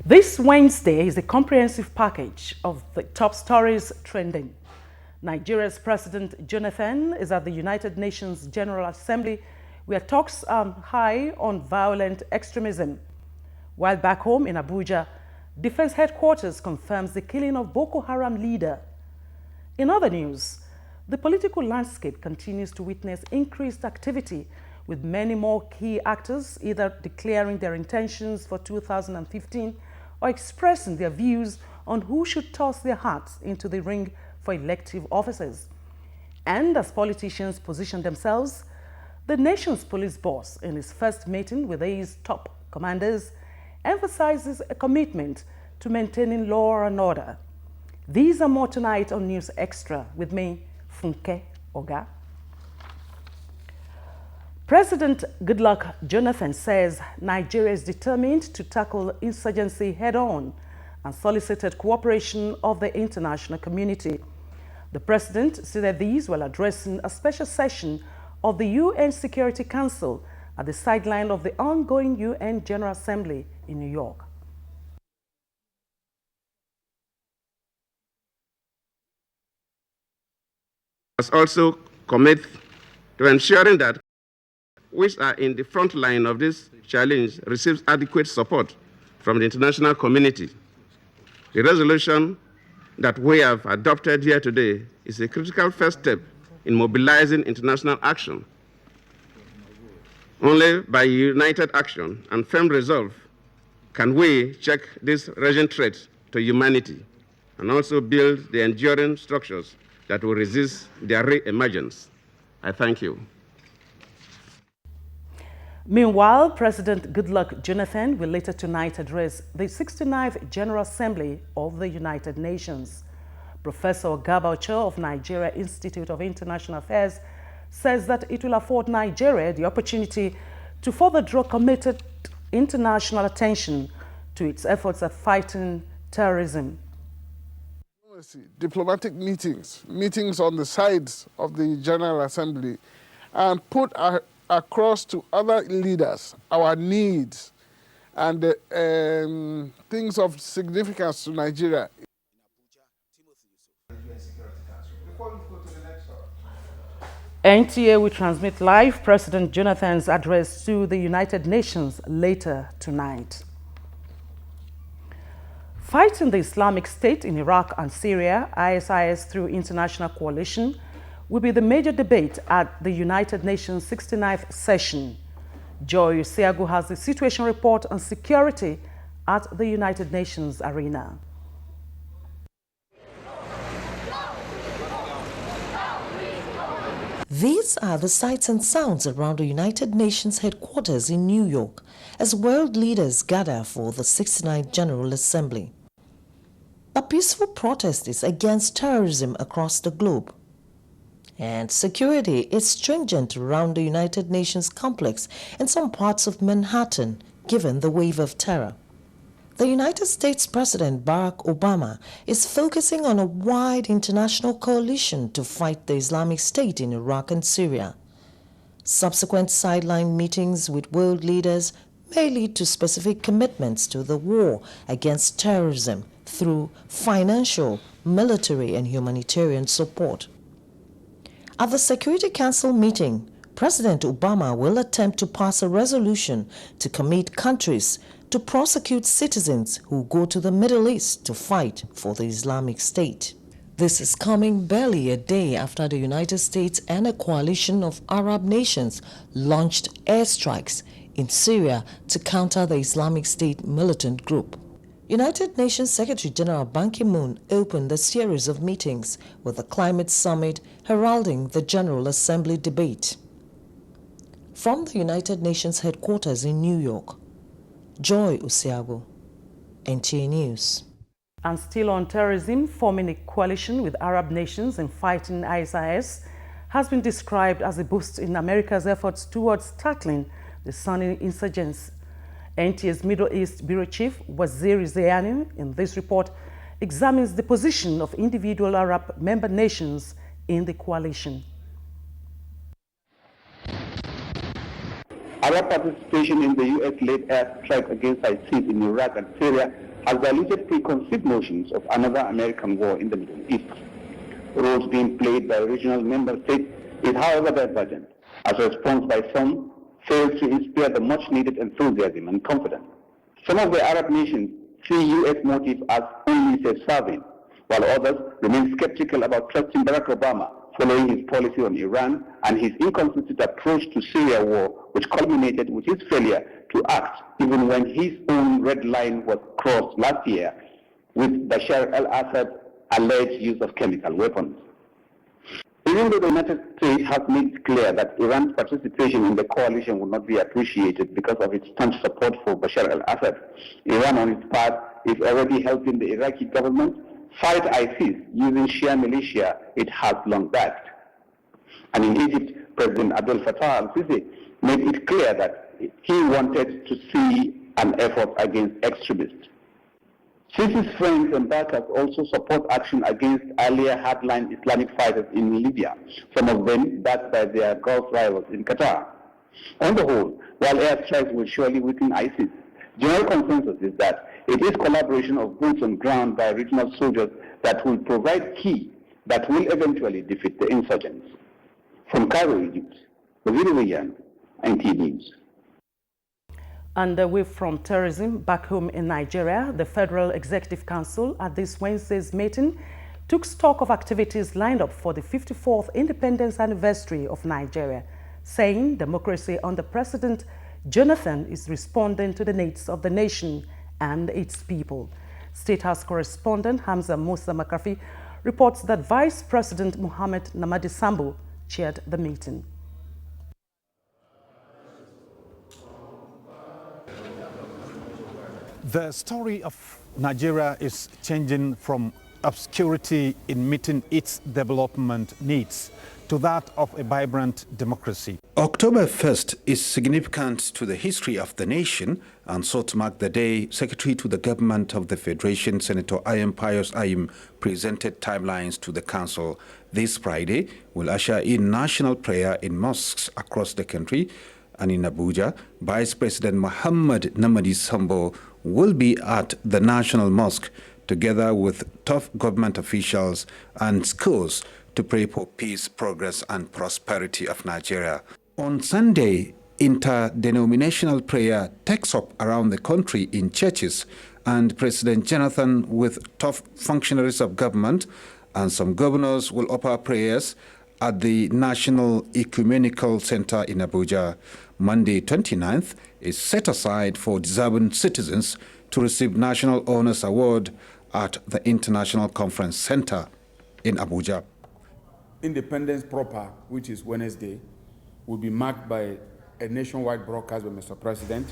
This Wednesday is a comprehensive package of the top stories trending. Nigeria's President Jonathan is at the United Nations General Assembly, where talks are high on violent extremism. While back home in Abuja, Defense Headquarters confirms the killing of Boko Haram leader. In other news, the political landscape continues to witness increased activity, with many more key actors either declaring their intentions for 2015 or expressing their views on who should toss their hats into the ring for elective offices. And as politicians position themselves, the nation's police boss, in his first meeting with these top commanders, emphasizes a commitment to maintaining law and order. These are more tonight on News Extra with me, Funke Oga. President Goodluck Jonathan says Nigeria is determined to tackle insurgency head-on and solicited cooperation of the international community. The president said these while addressing a special session of the UN Security Council at the sideline of the ongoing UN General Assembly in New York. Must also commit to ensuring that which are in the front line of this challenge receives adequate support from the international community. The resolution that we have adopted here today is a critical first step in mobilizing international action. Only by united action and firm resolve can we check this raging threat to humanity and also build the enduring structures that will resist their re-emergence. I thank you. Meanwhile, President Goodluck Jonathan will later tonight address the 69th General Assembly of the United Nations. Professor Gabaucho of Nigeria Institute of International Affairs says that it will afford Nigeria the opportunity to further draw committed international attention to its efforts at fighting terrorism. Diplomatic meetings on the sides of the General Assembly, and put across to other leaders our needs and things of significance to Nigeria. NTA will transmit live President Jonathan's address to the United Nations later tonight. Fighting the Islamic State in Iraq and Syria, ISIS through international coalition, will be the major debate at the United Nations 69th session. Joy Usiagu has the situation report on security at the United Nations arena. These are the sights and sounds around the United Nations headquarters in New York as world leaders gather for the 69th General Assembly. A peaceful protest is against terrorism across the globe. And security is stringent around the United Nations complex in some parts of Manhattan, given the wave of terror. The United States President Barack Obama is focusing on a wide international coalition to fight the Islamic State in Iraq and Syria. Subsequent sideline meetings with world leaders may lead to specific commitments to the war against terrorism through financial, military, and humanitarian support. At the Security Council meeting, President Obama will attempt to pass a resolution to commit countries to prosecute citizens who go to the Middle East to fight for the Islamic State. This is coming barely a day after the United States and a coalition of Arab nations launched airstrikes in Syria to counter the Islamic State militant group. United Nations Secretary General Ban Ki-moon opened a series of meetings with the Climate Summit heralding the General Assembly debate. From the United Nations headquarters in New York, Joy Usiagu, NTA News. And still on terrorism, forming a coalition with Arab nations in fighting ISIS has been described as a boost in America's efforts towards tackling the Sunni insurgents. NTA's Middle East Bureau Chief Waziri Zayani, in this report, examines the position of individual Arab member nations in the coalition. Arab participation in the U.S.-led airstrike against ISIS in Iraq and Syria has diluted preconceived notions of another American war in the Middle East. Roles being played by regional member states is, however, divergent, as a response by some fails to inspire the much-needed enthusiasm and confidence. Some of the Arab nations see U.S. motives as only self-serving, while others remain skeptical about trusting Barack Obama following his policy on Iran and his inconsistent approach to Syria war, which culminated with his failure to act even when his own red line was crossed last year with Bashar al-Assad's alleged use of chemical weapons. Even though the United States has made it clear that Iran's participation in the coalition would not be appreciated because of its staunch support for Bashar al-Assad, Iran on its part is already helping the Iraqi government fight ISIS using Shia militia it has long backed. And in Egypt, President Abdel Fattah al-Sisi made it clear that he wanted to see an effort against extremists. Sisi's friends and backers also support action against earlier hardline Islamic fighters in Libya, some of them backed by their Gulf rivals in Qatar. On the whole, while airstrikes will surely weaken ISIS, general consensus is that it is collaboration of boots on ground by regional soldiers that will provide key that will eventually defeat the insurgents. From Cairo, Egypt, Waziri Wayan, NT News. And away from terrorism, back home in Nigeria, the Federal Executive Council at this Wednesday's meeting took stock of activities lined up for the 54th independence anniversary of Nigeria, saying democracy under President Jonathan is responding to the needs of the nation and its people. State House correspondent Hamza Musa Makafi reports that Vice President Muhammad Namadi Sambo chaired the meeting. The story of Nigeria is changing from obscurity in meeting its development needs to that of a vibrant democracy. October 1st is significant to the history of the nation and so to mark the day, Secretary to the Government of the Federation, Senator Ayem Pius Ayem, presented timelines to the Council. This Friday will usher in national prayer in mosques across the country, and in Abuja, Vice President Muhammad Namadi Sambo will be at the National Mosque together with top government officials and schools to pray for peace, progress and prosperity of Nigeria. On Sunday, interdenominational prayer takes up around the country in churches, and President Jonathan with top functionaries of government and some governors will offer prayers at the National Ecumenical Center in Abuja. Monday 29th is set aside for deserving citizens to receive National Honors Award at the International Conference Center in Abuja. Independence proper, which is Wednesday, will be marked by a nationwide broadcast by Mr. President,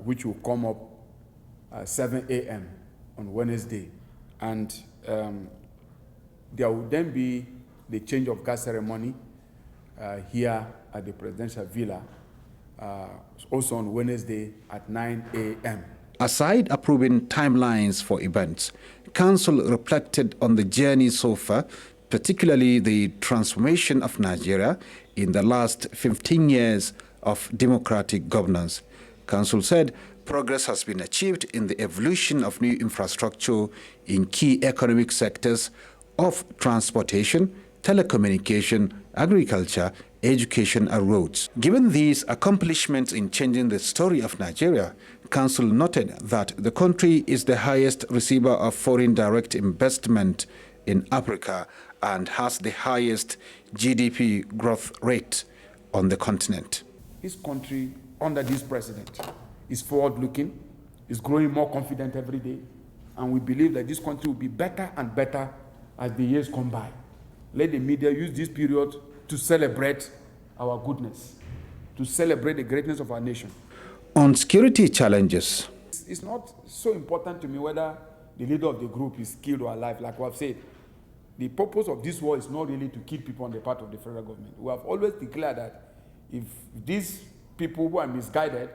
which will come up at 7 a.m. on Wednesday. And there will then be the change of guard ceremony here at the Presidential Villa, also on Wednesday at 9 a.m. Aside approving timelines for events, Council reflected on the journey so far, particularly the transformation of Nigeria in the last 15 years of democratic governance. Council said progress has been achieved in the evolution of new infrastructure in key economic sectors of transportation, telecommunication, agriculture, education and roads. Given these accomplishments in changing the story of Nigeria, Council noted that the country is the highest receiver of foreign direct investment in Africa and has the highest GDP growth rate on the continent. This country, under this president, is forward-looking, is growing more confident every day, and we believe that this country will be better and better as the years come by. Let the media use this period to celebrate our goodness, to celebrate the greatness of our nation. On security challenges, it's not so important to me whether the leader of the group is killed or alive, like we have said. The purpose of this war is not really to kill people on the part of the federal government. We have always declared that if these people who are misguided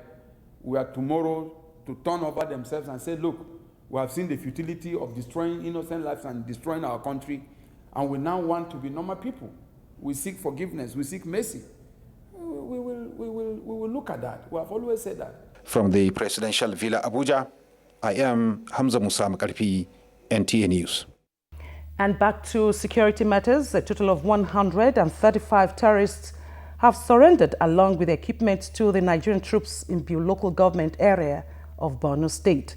were tomorrow to turn over themselves and say, look, we have seen the futility of destroying innocent lives and destroying our country, and we now want to be normal people. We seek forgiveness, we seek mercy. We will look at that. We have always said that. From the presidential villa Abuja, I am Hamza Musa Makarfi, NTA News. And back to security matters, a total of 135 terrorists have surrendered along with equipment to the Nigerian troops in Biu local government area of Borno State.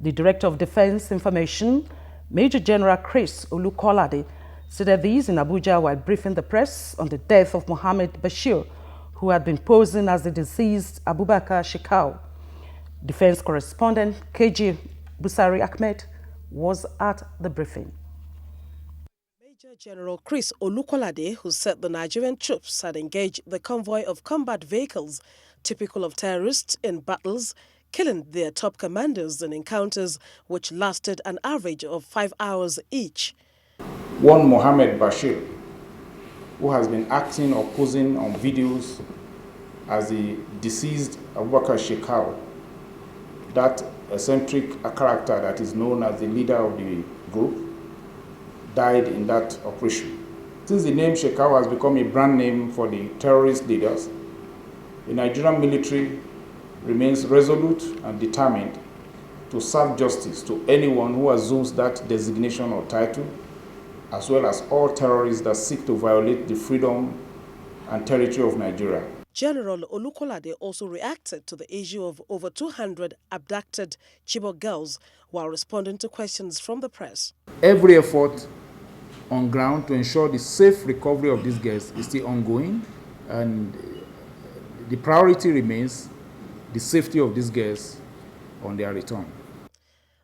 The Director of Defense Information, Major General Chris Olukolade, said these in Abuja while briefing the press on the death of Mohammed Bashir, who had been posing as the deceased Abubakar Shekau. Defense correspondent KG Busari Ahmed was at the briefing. Major General Chris Olukolade, who said the Nigerian troops had engaged the convoy of combat vehicles typical of terrorists in battles, killing their top commanders in encounters which lasted an average of 5 hours each. One Mohammed Bashir, who has been acting or posing on videos as the deceased Abubakar Shekau, that eccentric character that is known as the leader of the group, died in that operation. Since the name Shekau has become a brand name for the terrorist leaders, the Nigerian military remains resolute and determined to serve justice to anyone who assumes that designation or title, as well as all terrorists that seek to violate the freedom and territory of Nigeria. General Olukolade also reacted to the issue of over 200 abducted Chibok girls while responding to questions from the press. Every effort on ground to ensure the safe recovery of these girls is still ongoing, and the priority remains the safety of these girls on their return.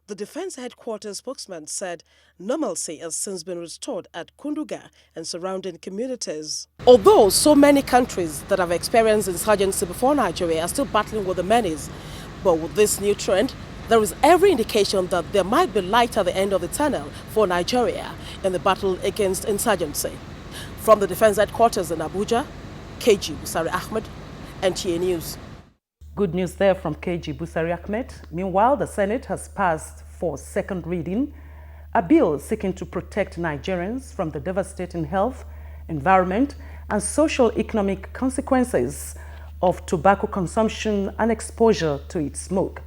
The Defense Headquarters spokesman said normalcy has since been restored at Kunduga and surrounding communities. Although so many countries that have experienced insurgency before Nigeria are still battling with the menace, but with this new trend, there is every indication that there might be light at the end of the tunnel for Nigeria in the battle against insurgency. From the Defense Headquarters in Abuja, KG Busari Ahmed, NTA News. Good news there from KG Busari Ahmed. Meanwhile, the Senate has passed for second reading a bill seeking to protect Nigerians from the devastating health, environment, and socio-economic consequences of tobacco consumption and exposure to its smoke.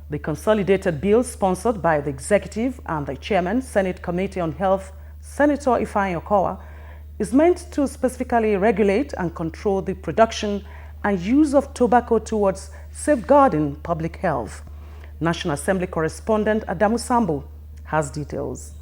The consolidated bill, sponsored by the Executive and the Chairman, Senate Committee on Health, Senator Ifeanyi Okowa, is meant to specifically regulate and control the production and use of tobacco towards safeguarding public health. National Assembly correspondent Adamu Sambu has details.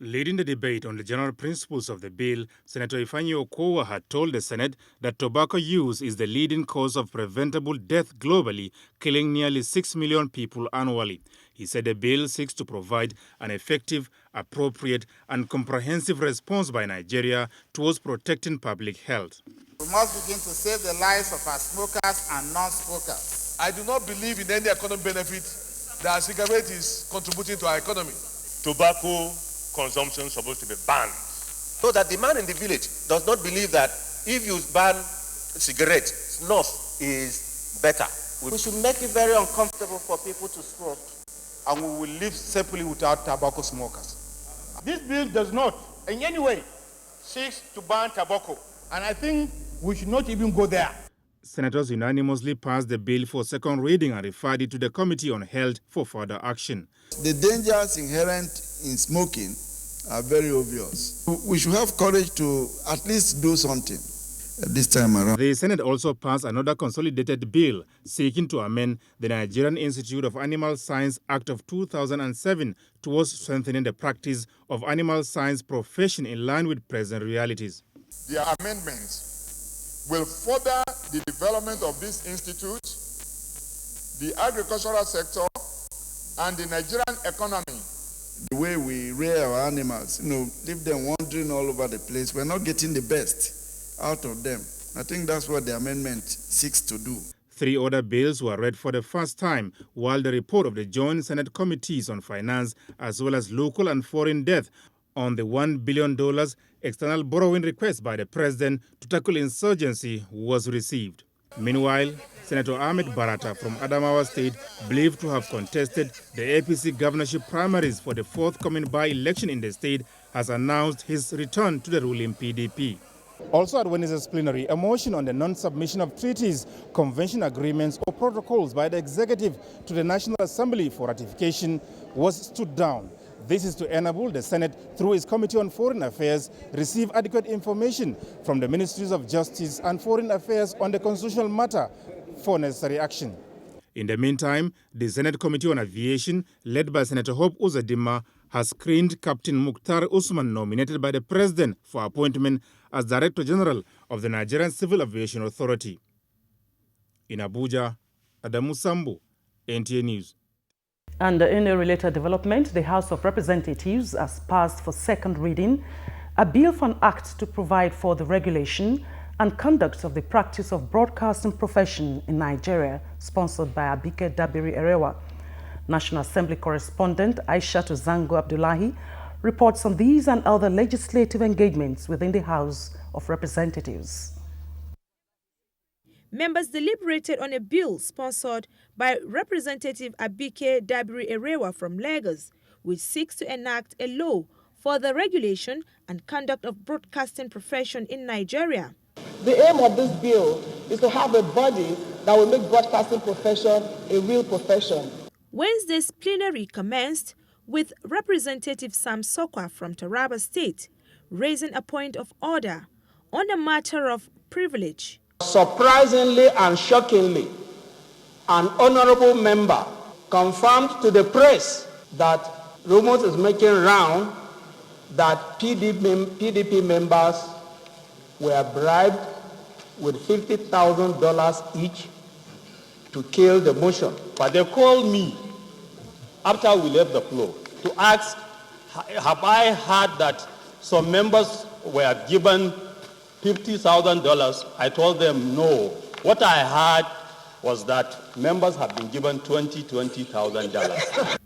Leading the debate on the general principles of the bill, Senator Ifeanyi Okowa had told the Senate that tobacco use is the leading cause of preventable death globally, killing nearly 6 million people annually. He said the bill seeks to provide an effective, appropriate, and comprehensive response by Nigeria towards protecting public health. We must begin to save the lives of our smokers and non-smokers. I do not believe in any economic benefit that cigarette is contributing to our economy. Tobacco consumption is supposed to be banned. So that the man in the village does not believe that if you ban cigarette, snuff is better. We should make it very uncomfortable for people to smoke. And we will live simply without tobacco smokers. This bill does not in any way seek to ban tobacco. And I think we should not even go there. Senators unanimously passed the bill for second reading and referred it to the Committee on Health for further action. The dangers inherent in smoking are very obvious. We should have courage to at least do something this time around. The Senate also passed another consolidated bill seeking to amend the Nigerian Institute of Animal Science Act of 2007 towards strengthening the practice of animal science profession in line with present realities. The amendments will further the development of this institute, the agricultural sector, and the Nigerian economy. The way we rear our animals, leave them wandering all over the place, we're not getting the best out of them. I think that's what the amendment seeks to do. 3 other bills were read for the first time, while the report of the Joint Senate Committees on Finance, as well as local and foreign debt, on the $1 billion external borrowing request by the president to tackle insurgency was received. Meanwhile, Senator Ahmed Barata from Adamawa State, believed to have contested the APC governorship primaries for the forthcoming by-election in the state, has announced his return to the ruling PDP. Also at Wednesday's plenary, a motion on the non-submission of treaties, convention agreements or protocols by the executive to the National Assembly for ratification was stood down. This is to enable the Senate, through its Committee on Foreign Affairs, receive adequate information from the Ministries of Justice and Foreign Affairs on the constitutional matter for necessary action. In the meantime, the Senate Committee on Aviation, led by Senator Hope Uzodimma, has screened Captain Mukhtar Usman, nominated by the President for appointment as Director General of the Nigerian Civil Aviation Authority. In Abuja, Adamu Sambu, NTA News. And in a related development, the House of Representatives has passed for second reading a bill for an act to provide for the regulation and conduct of the practice of broadcasting profession in Nigeria, sponsored by Abike Dabiri-Erewa. National Assembly correspondent Aishatu Zango Abdullahi reports on these and other legislative engagements within the House of Representatives. Members deliberated on a bill sponsored by Representative Abike Dabiri-Erewa from Lagos, which seeks to enact a law for the regulation and conduct of broadcasting profession in Nigeria. The aim of this bill is to have a body that will make broadcasting profession a real profession. Wednesday's plenary commenced with Representative Sam Sokwa from Taraba State raising a point of order on a matter of privilege. Surprisingly and shockingly, an honorable member confirmed to the press that rumors is making round that PDP members were bribed with $50,000 each to kill the motion. But they called me after we left the floor to ask, have I heard that some members were given $50,000? I told them no. What I heard was that members have been given $20,000.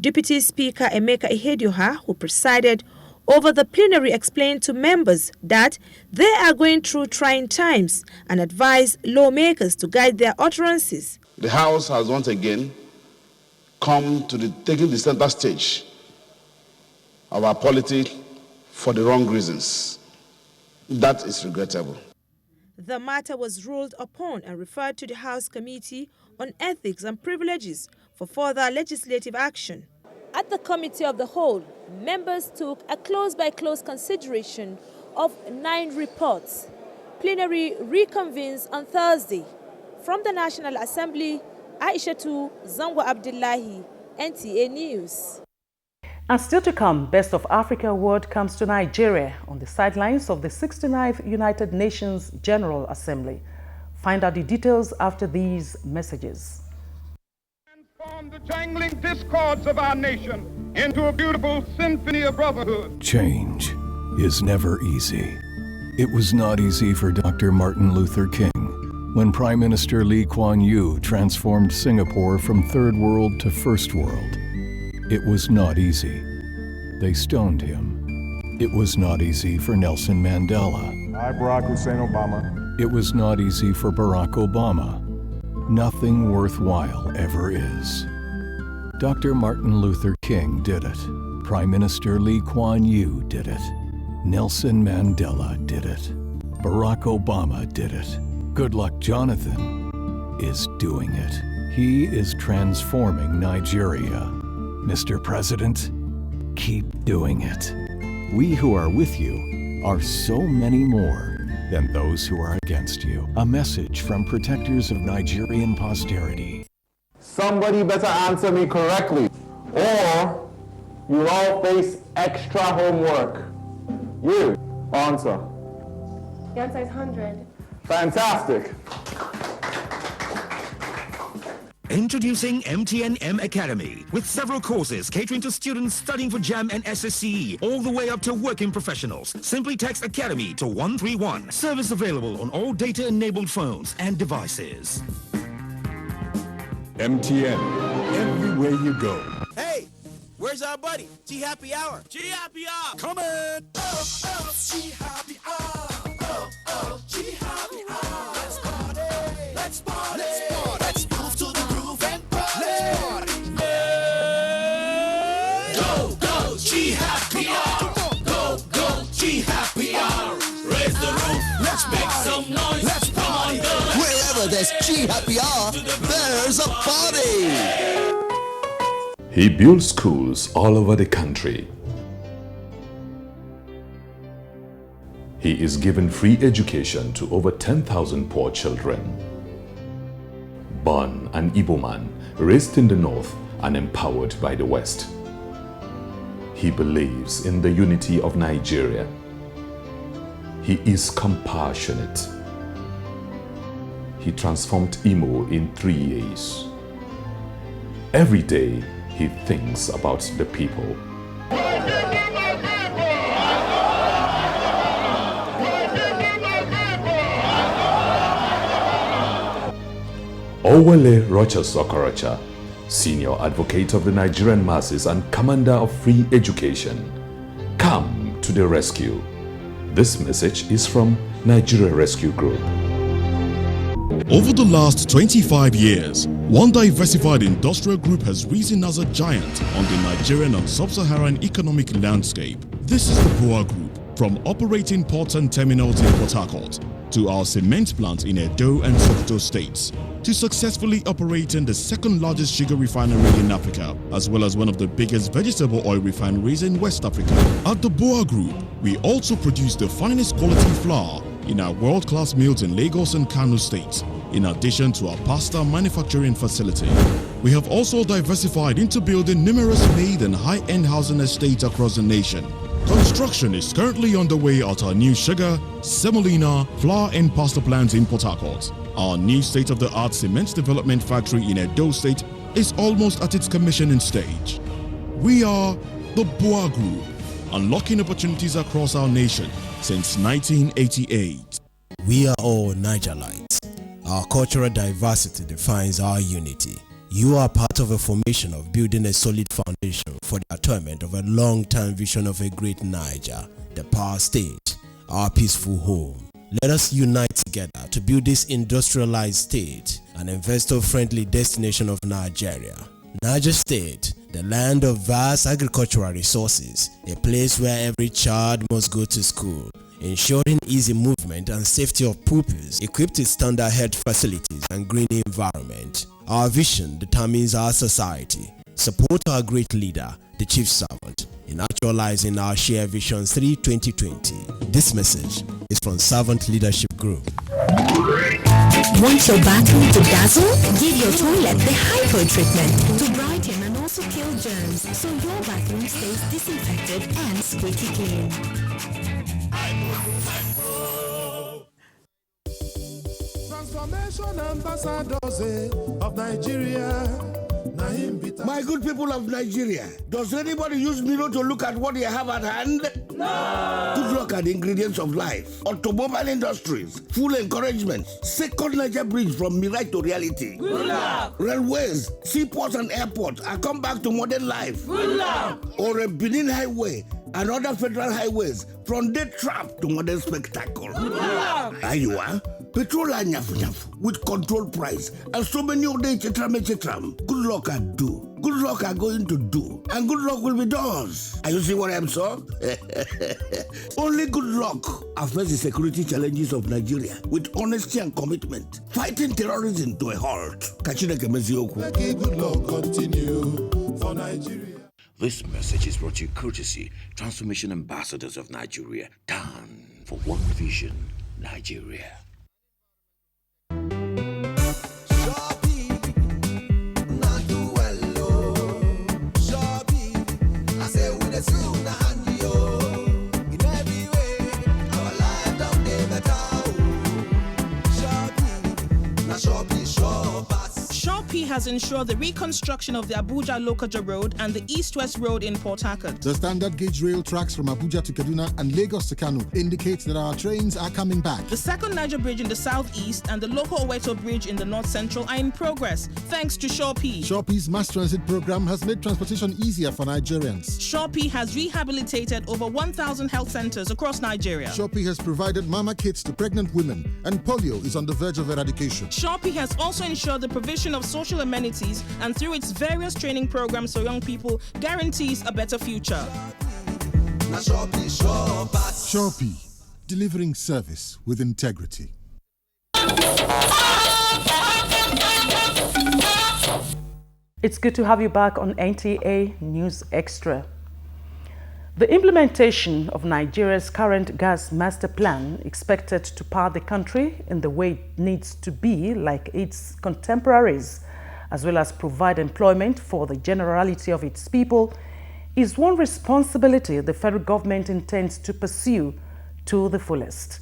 Deputy Speaker Emeka Ihedioha, who presided over the plenary, explained to members that they are going through trying times and advised lawmakers to guide their utterances. The House has once again come to taking the center stage of our polity for the wrong reasons. That is regrettable. The matter was ruled upon and referred to the House Committee on Ethics and Privileges for further legislative action. At the Committee of the Whole, members took a close-by-close consideration of 9 reports. Plenary reconvenes on Thursday. From the National Assembly, Aishatu Zango Abdullahi, NTA News. And still to come, Best of Africa Award comes to Nigeria on the sidelines of the 69th United Nations General Assembly. Find out the details after these messages. Transform the jangling discords of our nation into a beautiful symphony of brotherhood. Change is never easy. It was not easy for Dr. Martin Luther King when Prime Minister Lee Kuan Yew transformed Singapore from third world to first world. It was not easy. They stoned him. It was not easy for Nelson Mandela. I, Barack Hussein Obama. It was not easy for Barack Obama. Nothing worthwhile ever is. Dr. Martin Luther King did it. Prime Minister Lee Kuan Yew did it. Nelson Mandela did it. Barack Obama did it. Goodluck Jonathan is doing it. He is transforming Nigeria. Mr. President, keep doing it. We who are with you are so many more than those who are against you. A message from protectors of Nigerian posterity. Somebody better answer me correctly, or you all face extra homework. You, answer. The answer is 100. Fantastic. Introducing MTN M Academy, with several courses catering to students studying for JAM and SSCE, all the way up to working professionals. Simply text Academy to 131. Service available on all data-enabled phones and devices. MTN, everywhere you go. Hey, where's our buddy? G Happy Hour. G Happy Hour. Come in. G Happy Hour. G Happy Hour. Let's party. Let's party. Let's party. Let's move to the groove and party. Go, go, G Happy Hour. Go, go, G Happy Hour. Raise the roof. Happy Hour, there's a party. He builds schools all over the country. He is giving free education to over 10,000 poor children. Born an Igbo man, raised in the north and empowered by the west. He believes in the unity of Nigeria. He is compassionate. He transformed Imo in 3 years. Every day, he thinks about the people. Owele Rochas Okorocha, Senior Advocate of the Nigerian masses and Commander of Free Education, come to the rescue. This message is from Nigeria Rescue Group. Over the last 25 years, one diversified industrial group has risen as a giant on the Nigerian and sub-Saharan economic landscape. This is the BUA Group. From operating ports and terminals in Port Harcourt, to our cement plant in Edo and Sokoto states, to successfully operating the second largest sugar refinery in Africa, as well as one of the biggest vegetable oil refineries in West Africa. At the BUA Group, we also produce the finest quality flour in our world-class mills in Lagos and Kano states, in addition to our pasta manufacturing facility. We have also diversified into building numerous made and high-end housing estates across the nation. Construction is currently underway at our new sugar, semolina, flour and pasta plants in Port Harcourt. Our new state-of-the-art cement development factory in Edo State is almost at its commissioning stage. We are the BUA Group, unlocking opportunities across our nation since 1988. We are all Nigerites. Our cultural diversity defines our unity. You are part of a formation of building a solid foundation for the attainment of a long-term vision of a great Niger, the power state, our peaceful home. Let us unite together to build this industrialized state, an investor-friendly destination of Nigeria. Niger State, the land of vast agricultural resources, a place where every child must go to school, ensuring easy movement and safety of pupils, equipped with standard health facilities and green environment. Our vision determines our society. Support our great leader, the Chief Servant, in actualizing our shared Vision 3-2020. This message is from Servant Leadership Group. Want your bathroom to dazzle? Give your toilet the Hypo treatment to brighten and also kill germs, so your bathroom stays disinfected and squeaky clean. Transformation ambassadors of Nigeria. My good people of Nigeria, does anybody use mirror to look at what they have at hand? No! Good luck at the ingredients of life. Automobile industries, full encouragement. Second Niger bridge from mirage to reality. Good luck! Railways, seaports and airports are come back to modern life. Good luck! Or a Benin highway and other federal highways from dead trap to modern spectacle. Good luck! There you are. Petrol and nyaf with control price and so many other etc. Good luck I do. Good luck are going to do. And good luck will be yours. Are you see what I'm saying? Only good luck affects the security challenges of Nigeria with honesty and commitment. Fighting terrorism to a halt. Good luck continue for Nigeria. This message is brought to you courtesy Transformation Ambassadors of Nigeria. Down for one vision, Nigeria. Shopee has ensured the reconstruction of the Abuja-Lokoja Road and the East-West Road in Port Harcourt. The standard gauge rail tracks from Abuja to Kaduna and Lagos to Kano indicate that our trains are coming back. The second Niger Bridge in the southeast and the local Oweto Bridge in the north-central are in progress, thanks to Shopee. Shopee's mass transit program has made transportation easier for Nigerians. Shopee has rehabilitated over 1,000 health centers across Nigeria. Shopee has provided mama kits to pregnant women, and polio is on the verge of eradication. Shopee has also ensured the provision of social amenities, and through its various training programs for young people, guarantees a better future. Shopee, delivering service with integrity. It's good to have you back on NTA News Extra. The implementation of Nigeria's current gas master plan, expected to power the country in the way it needs to be like its contemporaries, as well as provide employment for the generality of its people, is one responsibility the federal government intends to pursue to the fullest.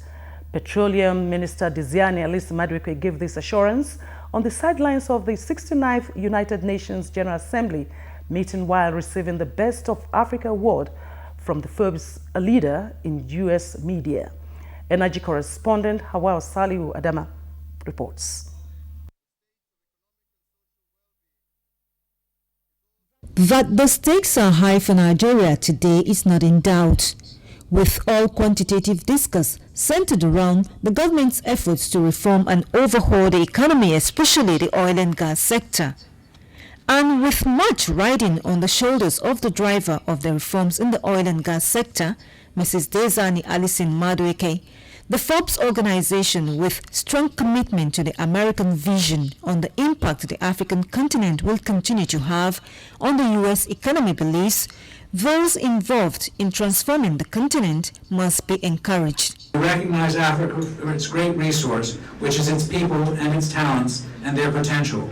Petroleum Minister Diziani Alison Madueke gave this assurance on the sidelines of the 69th United Nations General Assembly meeting while receiving the Best of Africa Award from the Forbes leader in U.S. media. Energy correspondent Hawa Salihu Adama reports. That the stakes are high for Nigeria today is not in doubt, with all quantitative discourse centered around the government's efforts to reform and overhaul the economy, especially the oil and gas sector. And with much riding on the shoulders of the driver of the reforms in the oil and gas sector, Mrs. Diziani Alison Madueke, the Forbes organization, with strong commitment to the American vision on the impact the African continent will continue to have on the U.S. economy, believes those involved in transforming the continent must be encouraged. We recognize Africa for its great resource, which is its people and its talents and their potential.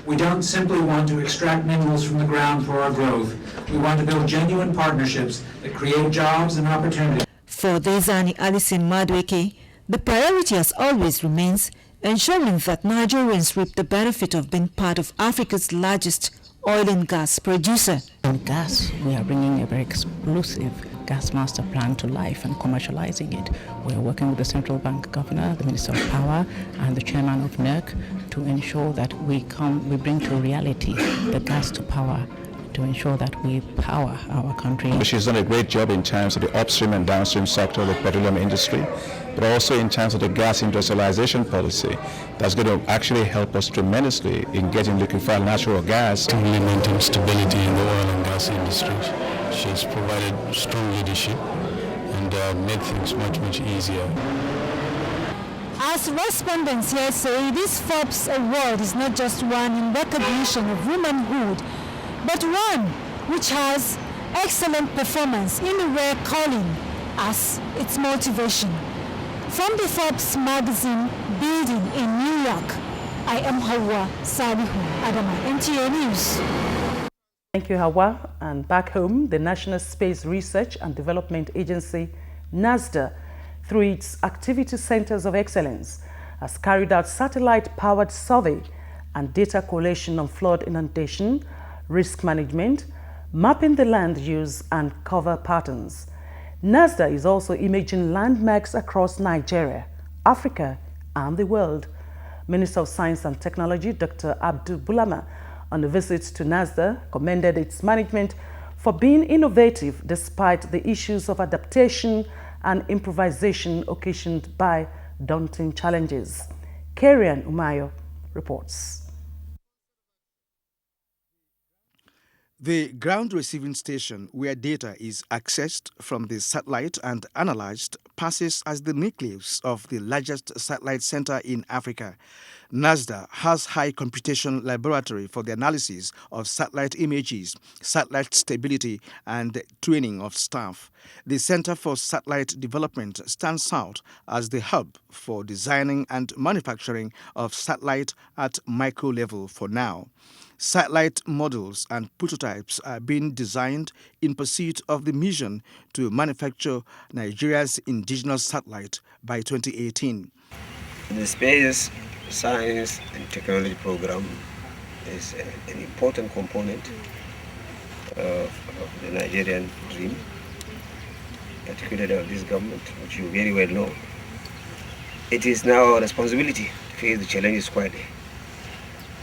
We don't simply want to extract minerals from the ground for our growth. We want to build genuine partnerships that create jobs and opportunities. For Diziani Alison Madueke, the priority as always remains ensuring that Nigerians reap the benefit of being part of Africa's largest oil and gas producer. On gas, we are bringing a very explosive gas master plan to life and commercializing it. We are working with the central bank governor, the Minister of Power, and the chairman of NERC to ensure that we bring to reality the gas to power, to ensure that we power our country. She's done a great job in terms of the upstream and downstream sector of the petroleum industry, but also in terms of the gas industrialization policy. That's going to actually help us tremendously in getting liquefied natural gas. To maintain stability in the oil and gas industry. She's provided strong leadership and made things much easier. As respondents here say, this Forbes Award is not just one in recognition of womanhood, but one which has excellent performance in the rare calling as its motivation. From the Forbes magazine building in New York, I am Hawa Salihu Adama, NTA News. Thank you, Hawa. And back home, the National Space Research and Development Agency, NASDA, through its Activity Centers of Excellence, has carried out satellite-powered survey and data collation on flood inundation, risk management, mapping the land use and cover patterns. NASDA is also imaging landmarks across Nigeria, Africa, and the world. Minister of Science and Technology, Dr. Abdul Bulama, on a visit to NASDA, commended its management for being innovative despite the issues of adaptation and improvisation occasioned by daunting challenges. Karian Umayo reports. The ground receiving station, where data is accessed from the satellite and analyzed, passes as the nucleus of the largest satellite center in Africa. NASDA has high computation laboratory for the analysis of satellite images, satellite stability, and training of staff. The Center for Satellite Development stands out as the hub for designing and manufacturing of satellite at micro level for now. Satellite models and prototypes are being designed in pursuit of the mission to manufacture Nigeria's indigenous satellite by 2018. The Space Science and Technology Program is an important component of the Nigerian dream, particularly of this government, which you very well know. It is now our responsibility to face the challenges squarely.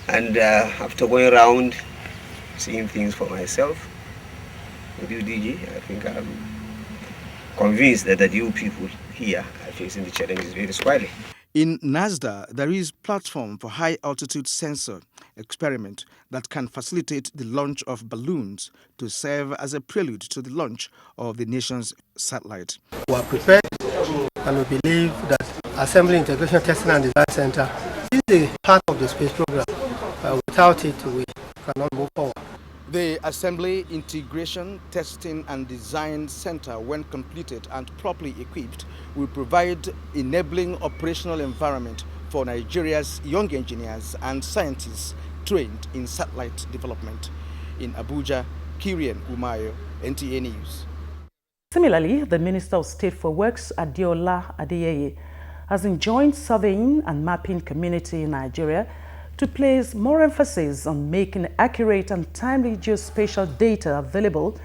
And after going around, seeing things for myself, with you, DG, I think I'm convinced that you people here are facing the challenges very squarely. In NASDA, there is platform for high-altitude sensor experiment that can facilitate the launch of balloons to serve as a prelude to the launch of the nation's satellite. We are prepared and we believe that Assembly Integration Testing and Design Center is a part of the space program. Without it, we cannot move forward. The Assembly Integration, Testing and Design Center, when completed and properly equipped, will provide enabling operational environment for Nigeria's young engineers and scientists trained in satellite development. In Abuja, Kirian Umayo, NTA News. Similarly, the Minister of State for Works, Adeola Adeyeye, has enjoined surveying and mapping community in Nigeria to place more emphasis on making accurate and timely geospatial data available,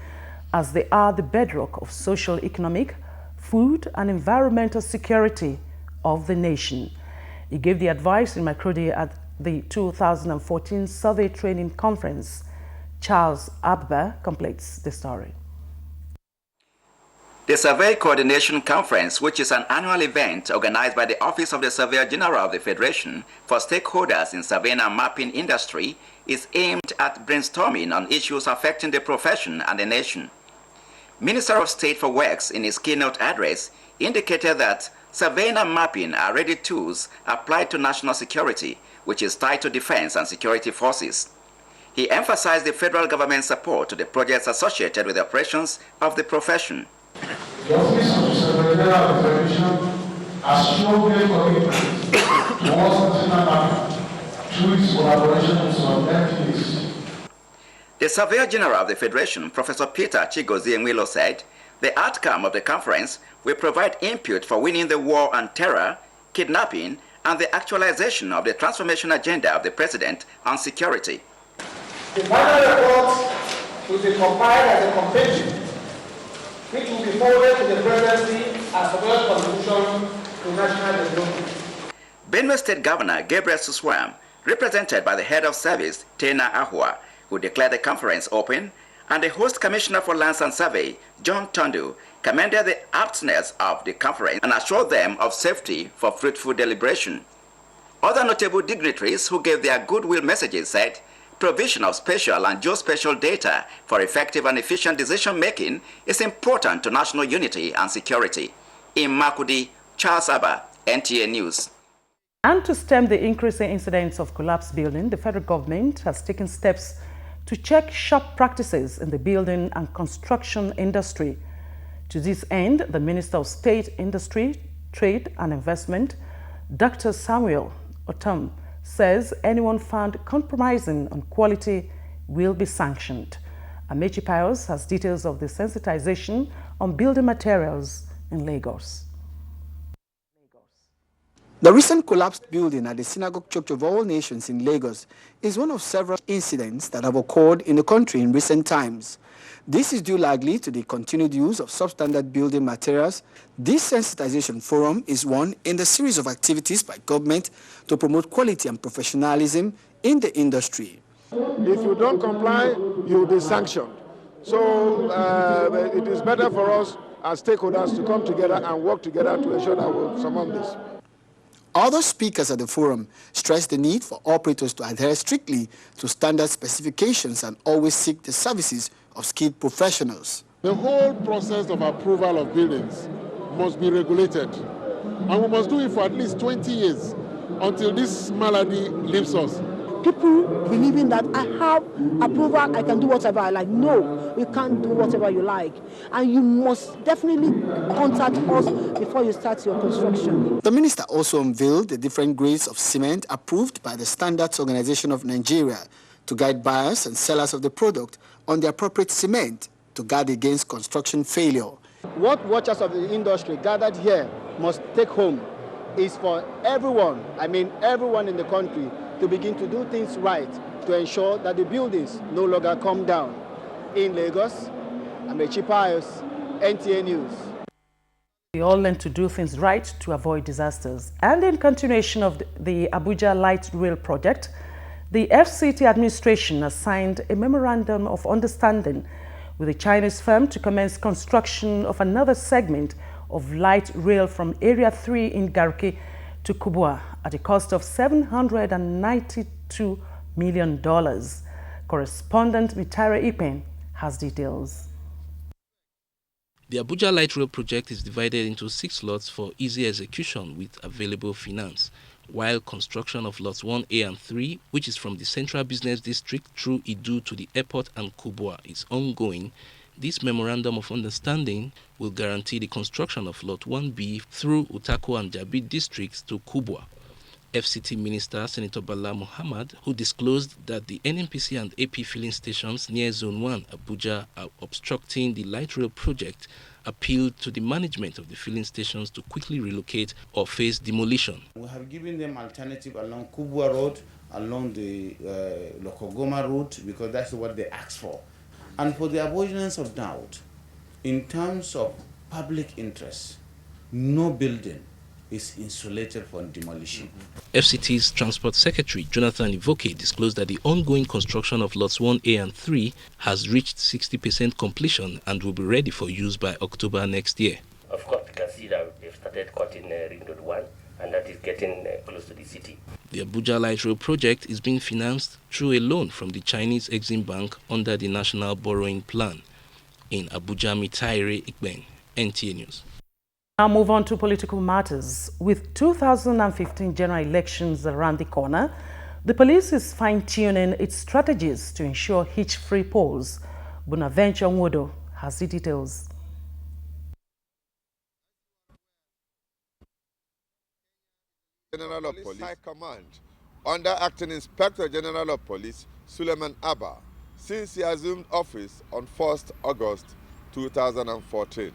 as they are the bedrock of social, economic, food and environmental security of the nation. He gave the advice in Makurdi at the 2014 Survey Training Conference. Charles Abba completes the story. The Survey Coordination Conference, which is an annual event organized by the Office of the Surveyor General of the Federation for stakeholders in surveying and mapping industry, is aimed at brainstorming on issues affecting the profession and the nation. Minister of State for Works, in his keynote address, indicated that surveying and mapping are ready tools applied to national security, which is tied to defense and security forces. He emphasized the federal government's support to the projects associated with the operations of the profession. The Office of the Surveyor General of the Federation has shown great commitment towards national mapping through its collaboration with some entities. The Surveyor General of the Federation, Professor Peter Chigozie Nwilo, said the outcome of the conference will provide input for winning the war on terror, kidnapping, and the actualization of the transformation agenda of the President on security. The final report will be compiled as a compendium, which will be forwarded to the Presidency as a first contribution to national development. Benue State Governor Gabriel Suswam, represented by the Head of Service, Tena Ahua, who declared the conference open, and the host Commissioner for Lands and Survey, John Tondu, commended the aptness of the conference and assured them of safety for fruitful deliberation. Other notable dignitaries who gave their goodwill messages said provision of spatial and geospatial data for effective and efficient decision-making is important to national unity and security. In Makurdi, Charles Abba, NTA News. And to stem the increasing incidents of collapsed building, the federal government has taken steps to check sharp practices in the building and construction industry. To this end, the Minister of State, Industry, Trade and Investment, Dr. Samuel Otom, says anyone found compromising on quality will be sanctioned. Amechi Pius has details of the sensitization on building materials in Lagos. The recent collapsed building at the Synagogue Church of All Nations in Lagos is one of several incidents that have occurred in the country in recent times. This is due largely to the continued use of substandard building materials. This sensitization forum is one in the series of activities by government to promote quality and professionalism in the industry. If you don't comply, you will be sanctioned. So it is better for us as stakeholders to come together and work together to ensure that we'll surmount this. Other speakers at the forum stressed the need for operators to adhere strictly to standard specifications and always seek the services of skilled professionals. The whole process of approval of buildings must be regulated, and we must do it for at least 20 years until this malady leaves us. People believing that I have approval, I can do whatever I like. No, you can't do whatever you like. And you must definitely contact us before you start your construction. The minister also unveiled the different grades of cement approved by the Standards Organization of Nigeria to guide buyers and sellers of the product on the appropriate cement to guard against construction failure. What watchers of the industry gathered here must take home is for everyone, everyone in the country, to begin to do things right to ensure that the buildings no longer come down. In Lagos, Amechi Pius, NTA News. We all learn to do things right to avoid disasters. And in continuation of the Abuja Light Rail project, the FCT administration has signed a memorandum of understanding with a Chinese firm to commence construction of another segment of light rail from Area 3 in Garki to Kubwa at a cost of $792 million. Correspondent Mitara Ipen has details. The Abuja Light Rail project is divided into 6 lots for easy execution with available finance. while construction of lots 1A and 3, which is from the Central Business District through Idu to the airport and Kubwa, is ongoing. This memorandum of understanding will guarantee the construction of lot 1B through Utako and Jabi districts to Kubwa. FCT Minister Senator Bala Muhammad, who disclosed that the NNPC and AP filling stations near Zone 1, Abuja, are obstructing the light rail project, appealed to the management of the filling stations to quickly relocate or face demolition. We have given them alternative along Kubwa Road, along the Lokogoma route, because that's what they asked for. And for the avoidance of doubt, in terms of public interest, no building is insulated from demolition. FCT's Transport Secretary Jonathan Ivoke disclosed that the ongoing construction of lots 1A and 3 has reached 60% completion and will be ready for use by October next year. Of course, you can see that they've started cutting Ring Road 1, and that is getting close to the city. The Abuja Light Rail project is being financed through a loan from the Chinese Exim Bank under the National Borrowing Plan. In Abuja, Mitaire Ikben, NTA News. Now move on to political matters. With 2015 general elections around the corner, the police is fine-tuning its strategies to ensure hitch-free polls. Bonaventure Nwodo has the details. General of Police High Command under Acting Inspector General of Police Suleiman Abba since he assumed office on 1st August 2014.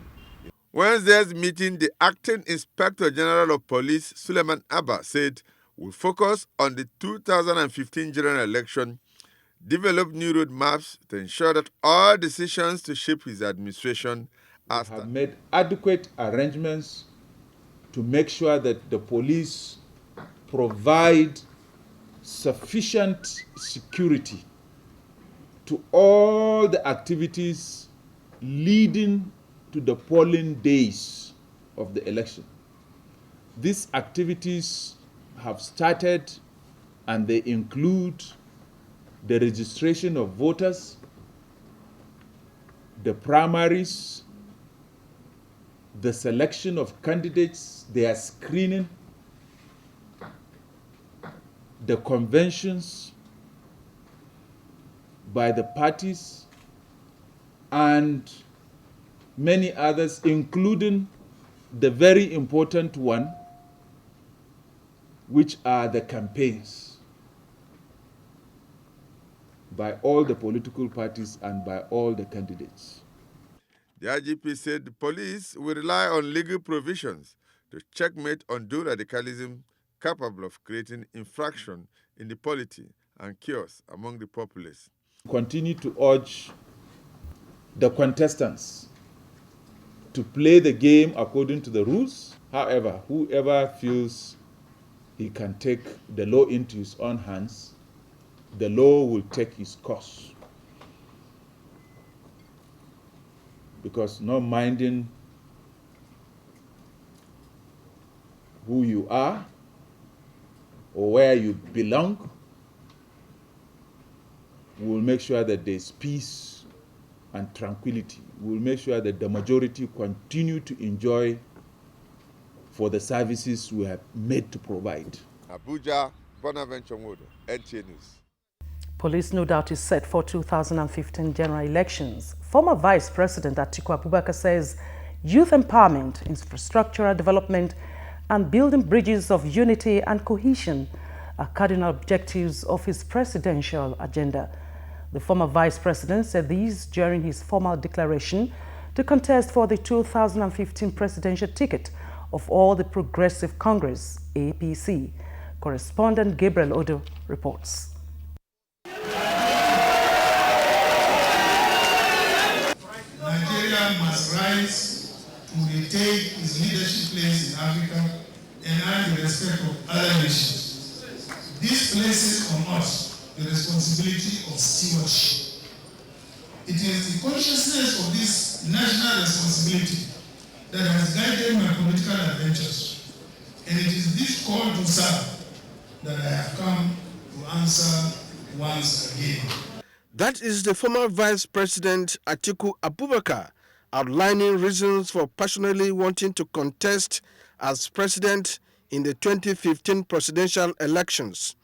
Wednesday's meeting, the Acting Inspector General of Police Suleiman Abba said will focus on the 2015 general election, develop new road maps to ensure that all decisions to shape his administration have made adequate arrangements to make sure that the police provide sufficient security to all the activities leading to the polling days of the election. These activities have started and they include the registration of voters, the primaries, the selection of candidates, their screening, the conventions by the parties, and many others, including the very important one, which are the campaigns by all the political parties and by all the candidates. The IGP said the police will rely on legal provisions to checkmate undue radicalism capable of creating infraction in the polity and chaos among the populace. Continue to urge the contestants to play the game according to the rules. However, whoever feels he can take the law into his own hands, the law will take its course. Because not minding who you are or where you belong will make sure that there's peace and tranquility. We'll make sure that the majority continue to enjoy for the services we have made to provide. Abuja, Bonaventure Nwodo, NTA News. Police no doubt is set for 2015 general elections. Former Vice President Atiku Abubakar says youth empowerment, infrastructural development, and building bridges of unity and cohesion are cardinal objectives of his presidential agenda. The former Vice President said these during his formal declaration to contest for the 2015 presidential ticket of All the Progressive Congress, APC. Correspondent Gabriel Odo reports. Nigeria must rise to retake its leadership place in Africa and earn the respect of other nations. This places on us the responsibility of stewardship. It is the consciousness of this national responsibility that has guided my political adventures, and it is this call to serve that I have come to answer once again. That is the former Vice President Atiku Abubakar outlining reasons for passionately wanting to contest as president in the 2015 presidential elections.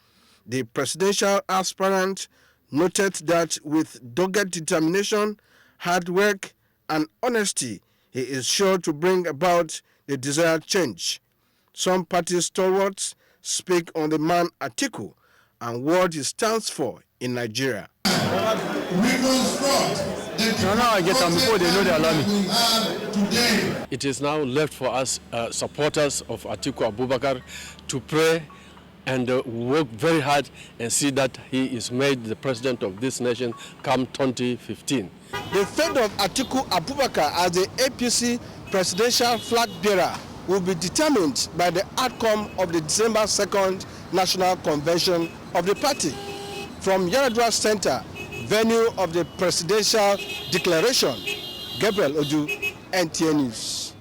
The presidential aspirant noted that with dogged determination, hard work, and honesty, he is sure to bring about the desired change. Some party stalwarts speak on the man Atiku and what he stands for in Nigeria. It is now left for us, supporters of Atiku Abubakar, to pray and work very hard and see that he is made the president of this nation come 2015. The fate of Atiku Abubakar as the APC presidential flag bearer will be determined by the outcome of the December 2nd National Convention of the party. From Yaradua Center, venue of the presidential declaration, Gabriel Odu, NTA News.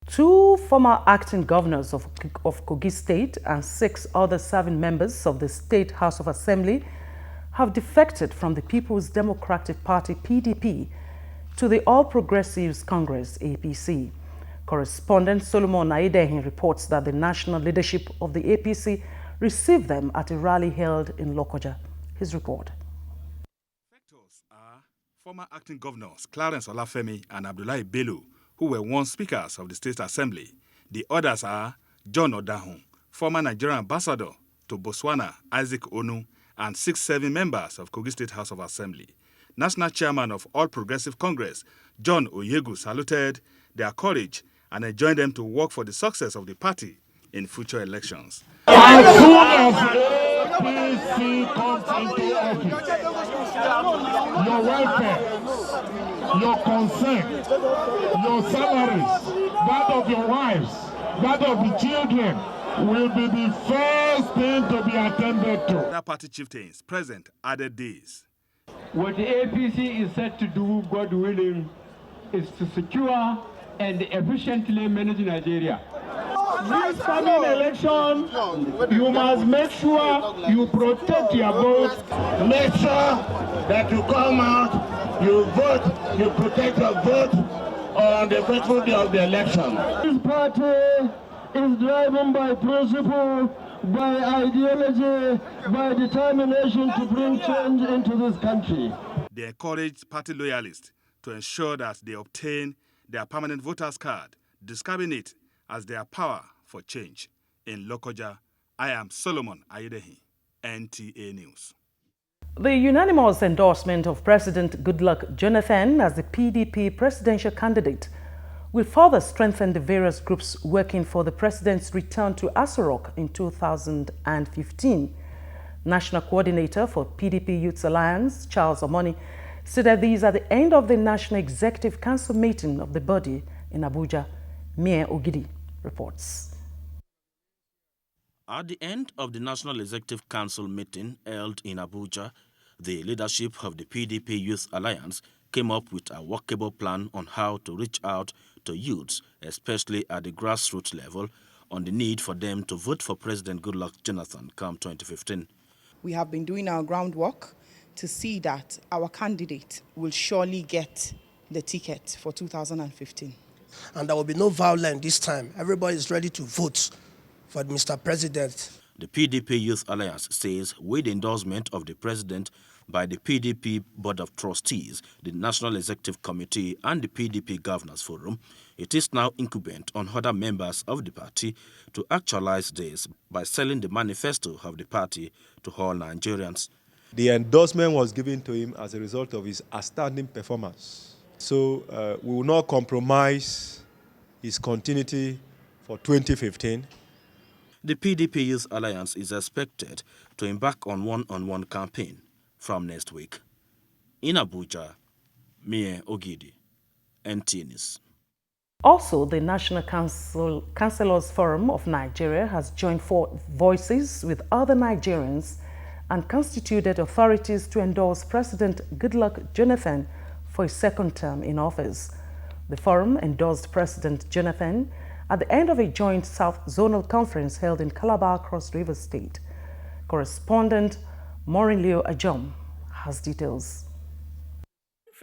2 former acting governors of Kogi State and 6 other serving members of the State House of Assembly have defected from the People's Democratic Party (PDP) to the All Progressives Congress (APC). Correspondent Solomon Aidehin reports that the national leadership of the APC received them at a rally held in Lokoja. His report. Defectors are former acting governors Clarence Olafemi and Abdullahi Bello, who were once speakers of the State Assembly. The others are John Odahun, former Nigerian ambassador to Botswana Isaac Onu, and 6 serving members of Kogi State House of Assembly. National Chairman of All Progressive Congress, John Oyegu, saluted their courage and enjoined them to work for the success of the party in future elections. As soon as APC comes into office, your welfare, your consent, your salaries, that of your wives, that of the children, will be the first thing to be attended to. Other party chieftains present added this. What the APC is set to do, God willing, is to secure and efficiently manage Nigeria. This coming election, you must make sure you protect your vote. Make sure that you come out, you vote, you protect your vote on the faithful day of the election. This party is driven by principle, by ideology, by determination to bring change into this country. They encouraged party loyalists to ensure that they obtain their permanent voters card, describing it as their power for change. In Lokoja, I am Solomon Aidehin, NTA News. The unanimous endorsement of President Goodluck Jonathan as the PDP presidential candidate will further strengthen the various groups working for the president's return to Aso Rock in 2015. National Coordinator for PDP Youth Alliance, Charles Omoni, said that these are the end of the National Executive Council meeting of the body in Abuja. Mie Ogidi reports. At the end of the National Executive Council meeting held in Abuja, the leadership of the PDP Youth Alliance came up with a workable plan on how to reach out to youths, especially at the grassroots level, on the need for them to vote for President Goodluck Jonathan come 2015. We have been doing our groundwork to see that our candidate will surely get the ticket for 2015. And there will be no violence this time. Everybody is ready to vote for Mr. President. The PDP Youth Alliance says with the endorsement of the president by the PDP Board of Trustees, the National Executive Committee and the PDP Governors Forum, it is now incumbent on other members of the party to actualize this by selling the manifesto of the party to all Nigerians. The endorsement was given to him as a result of his outstanding performance. So we will not compromise his continuity for 2015. The PDP Youth Alliance is expected to embark on one-on-one campaign from next week. In Abuja, Mie Ogidi, NTA News. Also, the National Councillors Forum of Nigeria has joined voices with other Nigerians and constituted authorities to endorse President Goodluck Jonathan for his second term in office. The forum endorsed President Jonathan at the end of a joint South Zonal Conference held in Calabar, Cross River State. Correspondent Maureen Leo Ajom has details.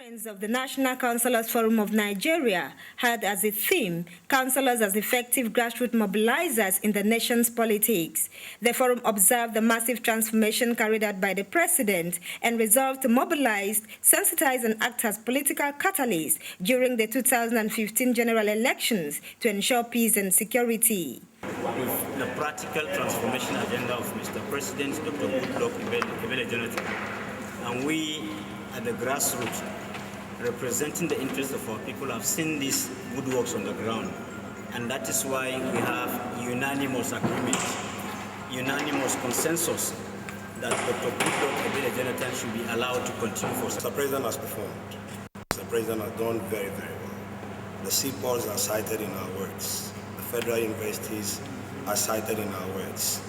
conference of the National Councillors Forum of Nigeria had as its theme, councillors as effective grassroots mobilizers in the nation's politics. The forum observed the massive transformation carried out by the president and resolved to mobilize, sensitize, and act as political catalysts during the 2015 general elections to ensure peace and security. With the practical transformation agenda of Mr. President Dr. Goodluck Ebele Jonathan, and we at the grassroots, representing the interests of our people, have seen these good works on the ground, and that is why we have unanimous agreement, unanimous consensus that Dr. Goodluck Ebele Jonathan should be allowed to continue for. Mr. President has performed. Mr. President has done very, very well. The CPOs are cited in our works. The federal universities are cited in our works.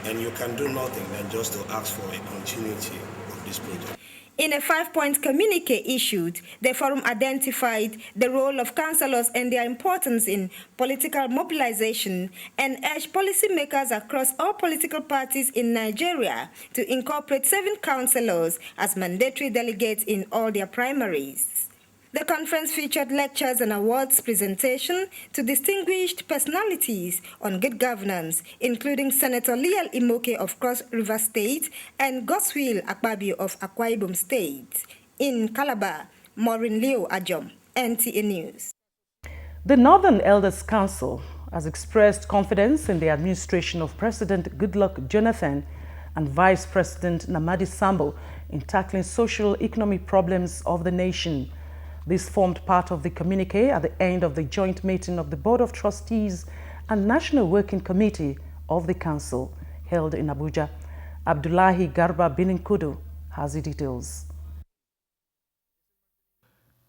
And you can do nothing than just to ask for a continuity of this project. In a 5-point communique issued, the forum identified the role of councillors and their importance in political mobilization and urged policymakers across all political parties in Nigeria to incorporate 7 councillors as mandatory delegates in all their primaries. The conference featured lectures and awards presentation to distinguished personalities on good governance, including Senator Liel Imoke of Cross River State and Goswill Akpabio of Akwa Ibom State. In Calabar, Maureen Leo Ajom, NTA News. The Northern Elders Council has expressed confidence in the administration of President Goodluck Jonathan and Vice President Namadi Sambo in tackling social economic problems of the nation. This formed part of the communique at the end of the joint meeting of the Board of Trustees and National Working Committee of the Council held in Abuja. Abdullahi Garba Bininkudu has the details.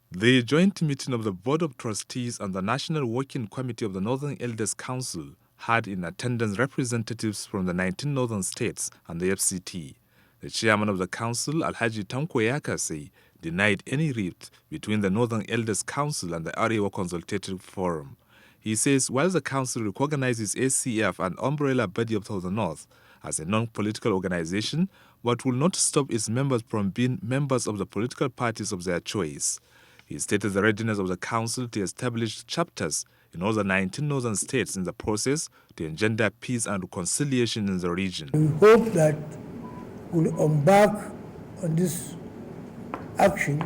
The joint meeting of the Board of Trustees and the National Working Committee of the Northern Elders Council had in attendance representatives from the 19 northern states and the FCT. The chairman of the council, Alhaji Tanko Yakase, denied any rift between the Northern Elders Council and the Arewa Consultative Forum. He says while the council recognizes ACF, an umbrella body of the North, as a non-political organization, but will not stop its members from being members of the political parties of their choice. He stated the readiness of the council to establish chapters in all the 19 northern states in the process to engender peace and reconciliation in the region. We hope that we'll embark on this action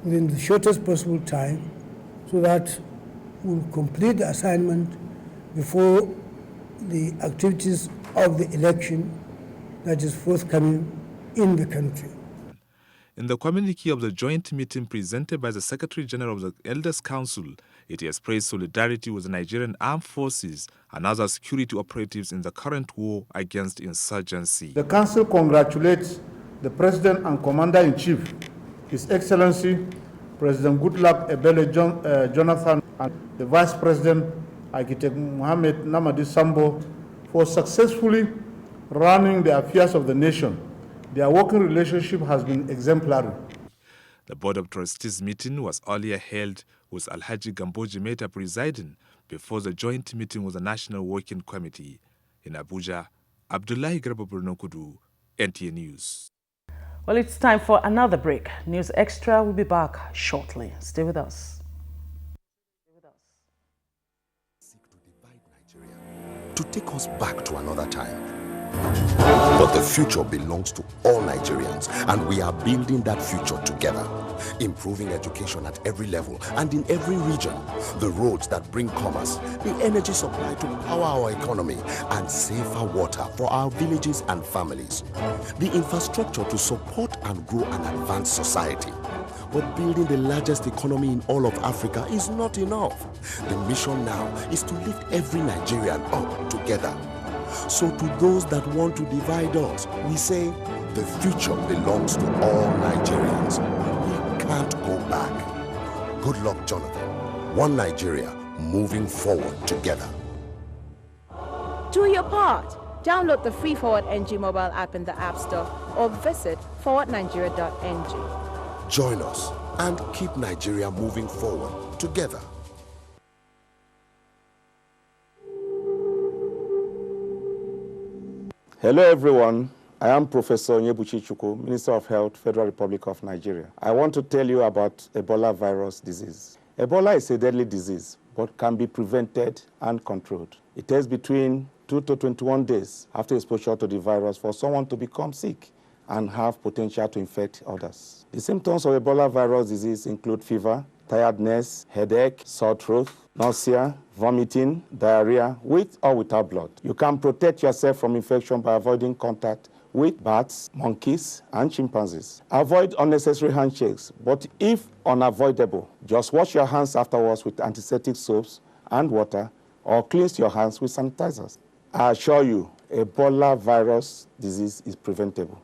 within the shortest possible time so that we'll complete the assignment before the activities of the election that is forthcoming in the country. In the communique of the joint meeting presented by the Secretary General of the Elders Council, it expressed solidarity with the Nigerian Armed Forces and other security operatives in the current war against insurgency. The Council congratulates the President and Commander-in-Chief, His Excellency President Goodluck Ebele Jonathan, and the Vice President, Architect Mohammed Namadi Sambo, for successfully running the affairs of the nation. Their working relationship has been exemplary. The Board of Trustees meeting was earlier held with Alhaji Gamboji Meta presiding before the joint meeting with the National Working Committee. In Abuja, Abdullahi Garba Burnokudu, NTA News. Well, it's time for another break. News Extra will be back shortly. Stay with us. To take us back to another time. But the future belongs to all Nigerians, and we are building that future together. Improving education at every level and in every region, the roads that bring commerce, the energy supply to power our economy, and safer water for our villages and families. The infrastructure to support and grow an advanced society. But building the largest economy in all of Africa is not enough. The mission now is to lift every Nigerian up together. So to those that want to divide us, we say the future belongs to all Nigerians. We can't go back. Goodluck Jonathan, one Nigeria, moving forward together. Do your part. Download the free Forward NG mobile app in the App Store or visit forwardnigeria.ng. Join us and keep Nigeria moving forward together. Hello everyone, I am Professor Onyebuchi Chukwu, Minister of Health, Federal Republic of Nigeria. I want to tell you about Ebola virus disease. Ebola is a deadly disease, but can be prevented and controlled. It takes between 2 to 21 days after exposure to the virus for someone to become sick and have potential to infect others. The symptoms of Ebola virus disease include fever, tiredness, headache, sore throat, nausea, vomiting, diarrhea, with or without blood. You can protect yourself from infection by avoiding contact with bats, monkeys, and chimpanzees. Avoid unnecessary handshakes, but if unavoidable, just wash your hands afterwards with antiseptic soaps and water, or cleanse your hands with sanitizers. I assure you, Ebola virus disease is preventable.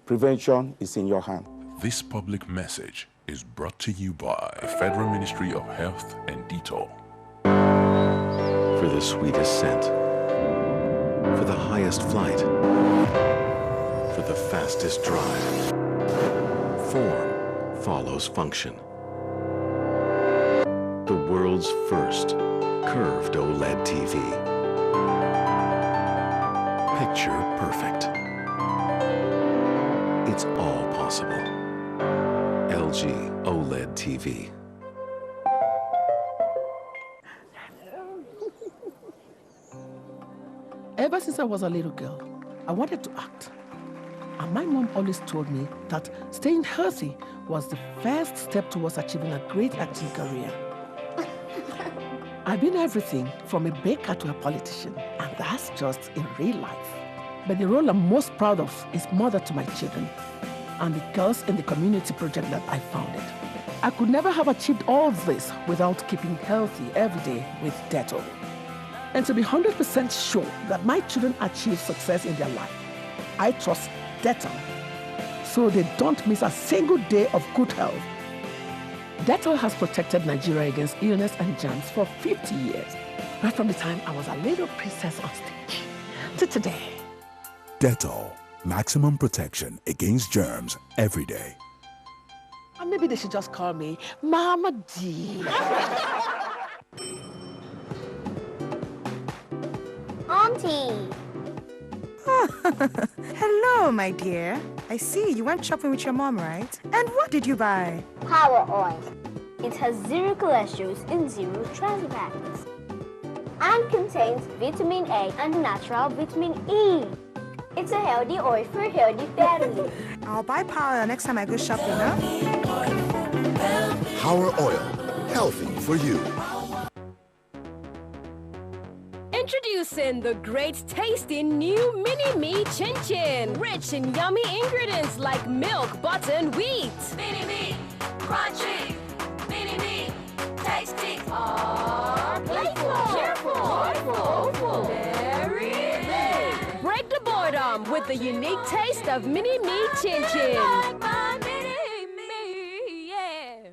Prevention is in your hand. This public message is brought to you by the Federal Ministry of Health and Detour. For the sweetest scent, for the highest flight, for the fastest drive, form follows function. The world's first curved OLED TV. Picture perfect. It's all possible. LG OLED TV. Ever since I was a little girl, I wanted to act. And my mom always told me that staying healthy was the first step towards achieving a great acting career. I've been everything from a baker to a politician, and that's just in real life. But the role I'm most proud of is mother to my children and the girls in the community project that I founded. I could never have achieved all this without keeping healthy every day with Dettol. And to be 100% sure that my children achieve success in their life, I trust Dettol, so they don't miss a single day of good health. Dettol has protected Nigeria against illness and germs for 50 years, right from the time I was a little princess on stage to today. Dettol, maximum protection against germs every day. And maybe they should just call me Mama D. Auntie. Hello, my dear. I see you went shopping with your mom, right? And what did you buy? Power oil. It has 0 cholesterol and 0 trans fats. And contains vitamin A and natural vitamin E. It's a healthy oil for a healthy family. I'll buy Power Oil next time I go shopping, huh? Power Oil, healthy for you. Introducing the great tasting new Mini-Me Chin Chin. Rich in yummy ingredients like milk, butter, and wheat. Mini-Me, crunchy. Mini-Me, tasty. Playful, cheerful, joyful, very big. Break the boredom with the unique taste of Mini-Me Chin Chin. Like my Mini-Me, yeah.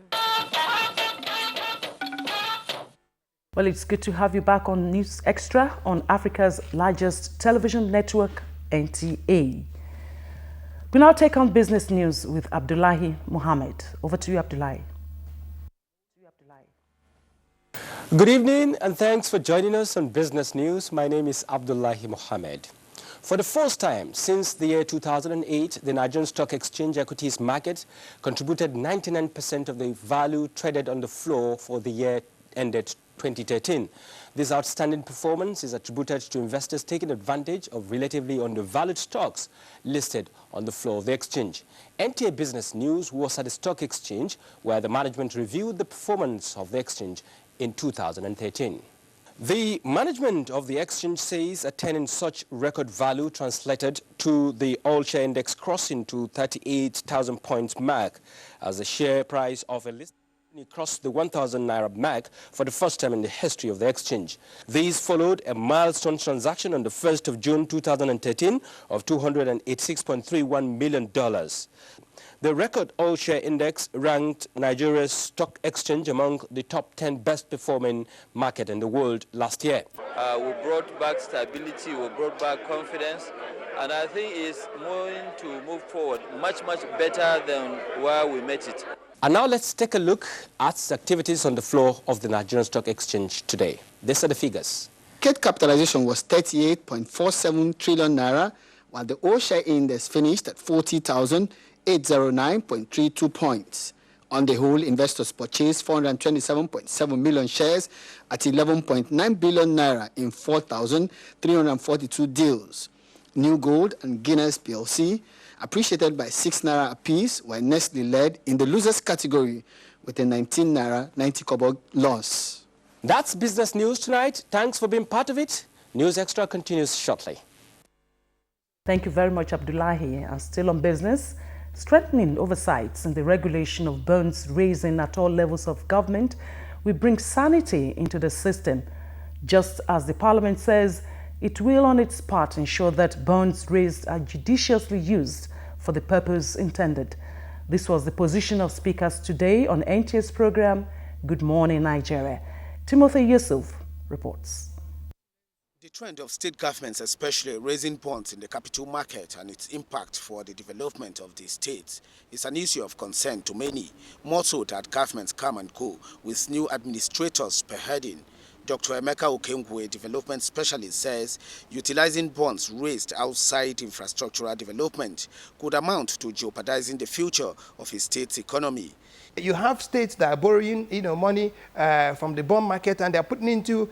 Well, it's good to have you back on News Extra on Africa's largest television network, NTA. We now take on business news with Abdullahi Mohammed. Over to you, Abdullahi. Good evening and thanks for joining us on Business News. My name is Abdullahi Mohammed. For the first time since the year 2008, the Nigerian Stock Exchange equities market contributed 99% of the value traded on the floor for the year ended 2013. This outstanding performance is attributed to investors taking advantage of relatively undervalued stocks listed on the floor of the exchange. NTA Business News was at the stock exchange where the management reviewed the performance of the exchange in 2013. The management of the exchange says attaining such record value translated to the all-share index crossing to 38,000 points mark as the share price of a list crossed the 1,000 naira mark for the first time in the history of the exchange. These followed a milestone transaction on the 1st of June 2013 of $286.31 million. The record all-share index ranked Nigeria's stock exchange among the top 10 best-performing market in the world last year. We brought back stability, we brought back confidence, and I think it's going to move forward much, much better than where we met it. And now let's take a look at the activities on the floor of the Nigerian Stock Exchange today. These are the figures. Market capitalization was 38.47 trillion naira, while the all-share index finished at 40,809.32 points. On the whole, investors purchased 427.7 million shares at 11.9 billion naira in 4,342 deals. New Gold and Guinness PLC, appreciated by 6 naira apiece, while Nestle led in the losers category with a 19 naira 90 kobo loss. That's business news tonight. Thanks for being part of it. News Extra continues shortly. Thank you very much, Abdullahi. And still on business, strengthening oversights in the regulation of bonds raising at all levels of government will bring sanity into the system, just as the Parliament says it will on its part ensure that bonds raised are judiciously used for the purpose intended. This was the position of speakers today on NTA's program, Good Morning Nigeria. Timothy Yusuf reports. The trend of state governments, especially raising bonds in the capital market and its impact for the development of the states, is an issue of concern to many, more so that governments come and go with new administrators spearheading. Dr. Emeka Okengwu, a development specialist, says utilizing bonds raised outside infrastructural development could amount to jeopardizing the future of a state's economy. You have states that are borrowing, money from the bond market, and they're putting into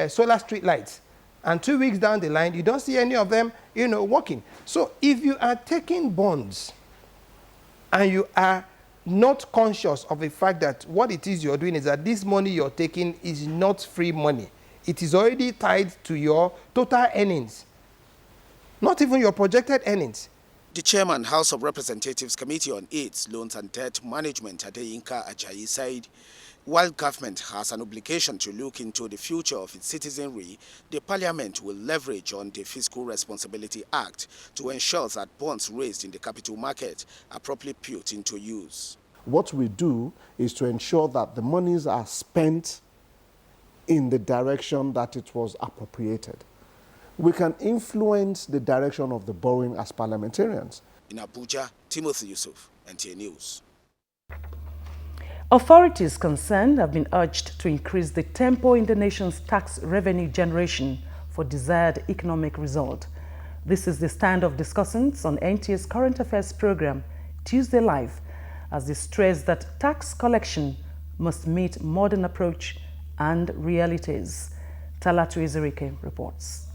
solar street lights. And 2 weeks down the line, you don't see any of them, working. So if you are taking bonds and you are not conscious of the fact that what it is you're doing is that this money you're taking is not free money. It is already tied to your total earnings, not even your projected earnings. The chairman, House of Representatives Committee on AIDS, Loans and Debt Management, Adeyinka Ajayi, said while government has an obligation to look into the future of its citizenry, the Parliament will leverage on the Fiscal Responsibility Act to ensure that bonds raised in the capital market are properly put into use. What we do is to ensure that the monies are spent in the direction that it was appropriated. We can influence the direction of the borrowing as parliamentarians. In Abuja, Timothy Yusuf, NTA News. Authorities concerned have been urged to increase the tempo in the nation's tax revenue generation for desired economic result. This is the stand of discussants on NTA's Current Affairs program, Tuesday Live, as they stress that tax collection must meet modern approach and realities. Talatu Ezerike reports.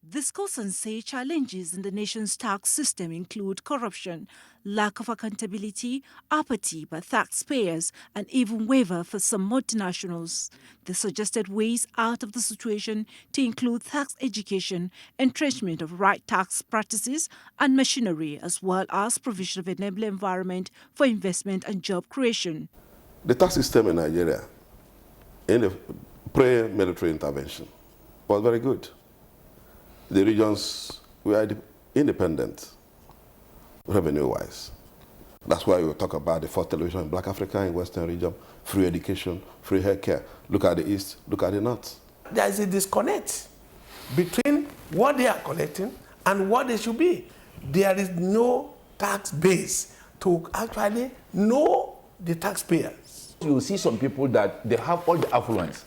Discussants say challenges in the nation's tax system include corruption, lack of accountability, apathy by taxpayers, and even waiver for some multinationals. They suggested ways out of the situation to include tax education, entrenchment of right tax practices and machinery, as well as provision of an enabling environment for investment and job creation. The tax system in Nigeria, in the pre-military intervention, was very good. The regions were independent, revenue-wise. That's why we talk about the fourth television in Black Africa, in Western region, free education, free healthcare. Look at the East, look at the North. There is a disconnect between what they are collecting and what they should be. There is no tax base to actually know the taxpayers. You see some people that they have all the affluence,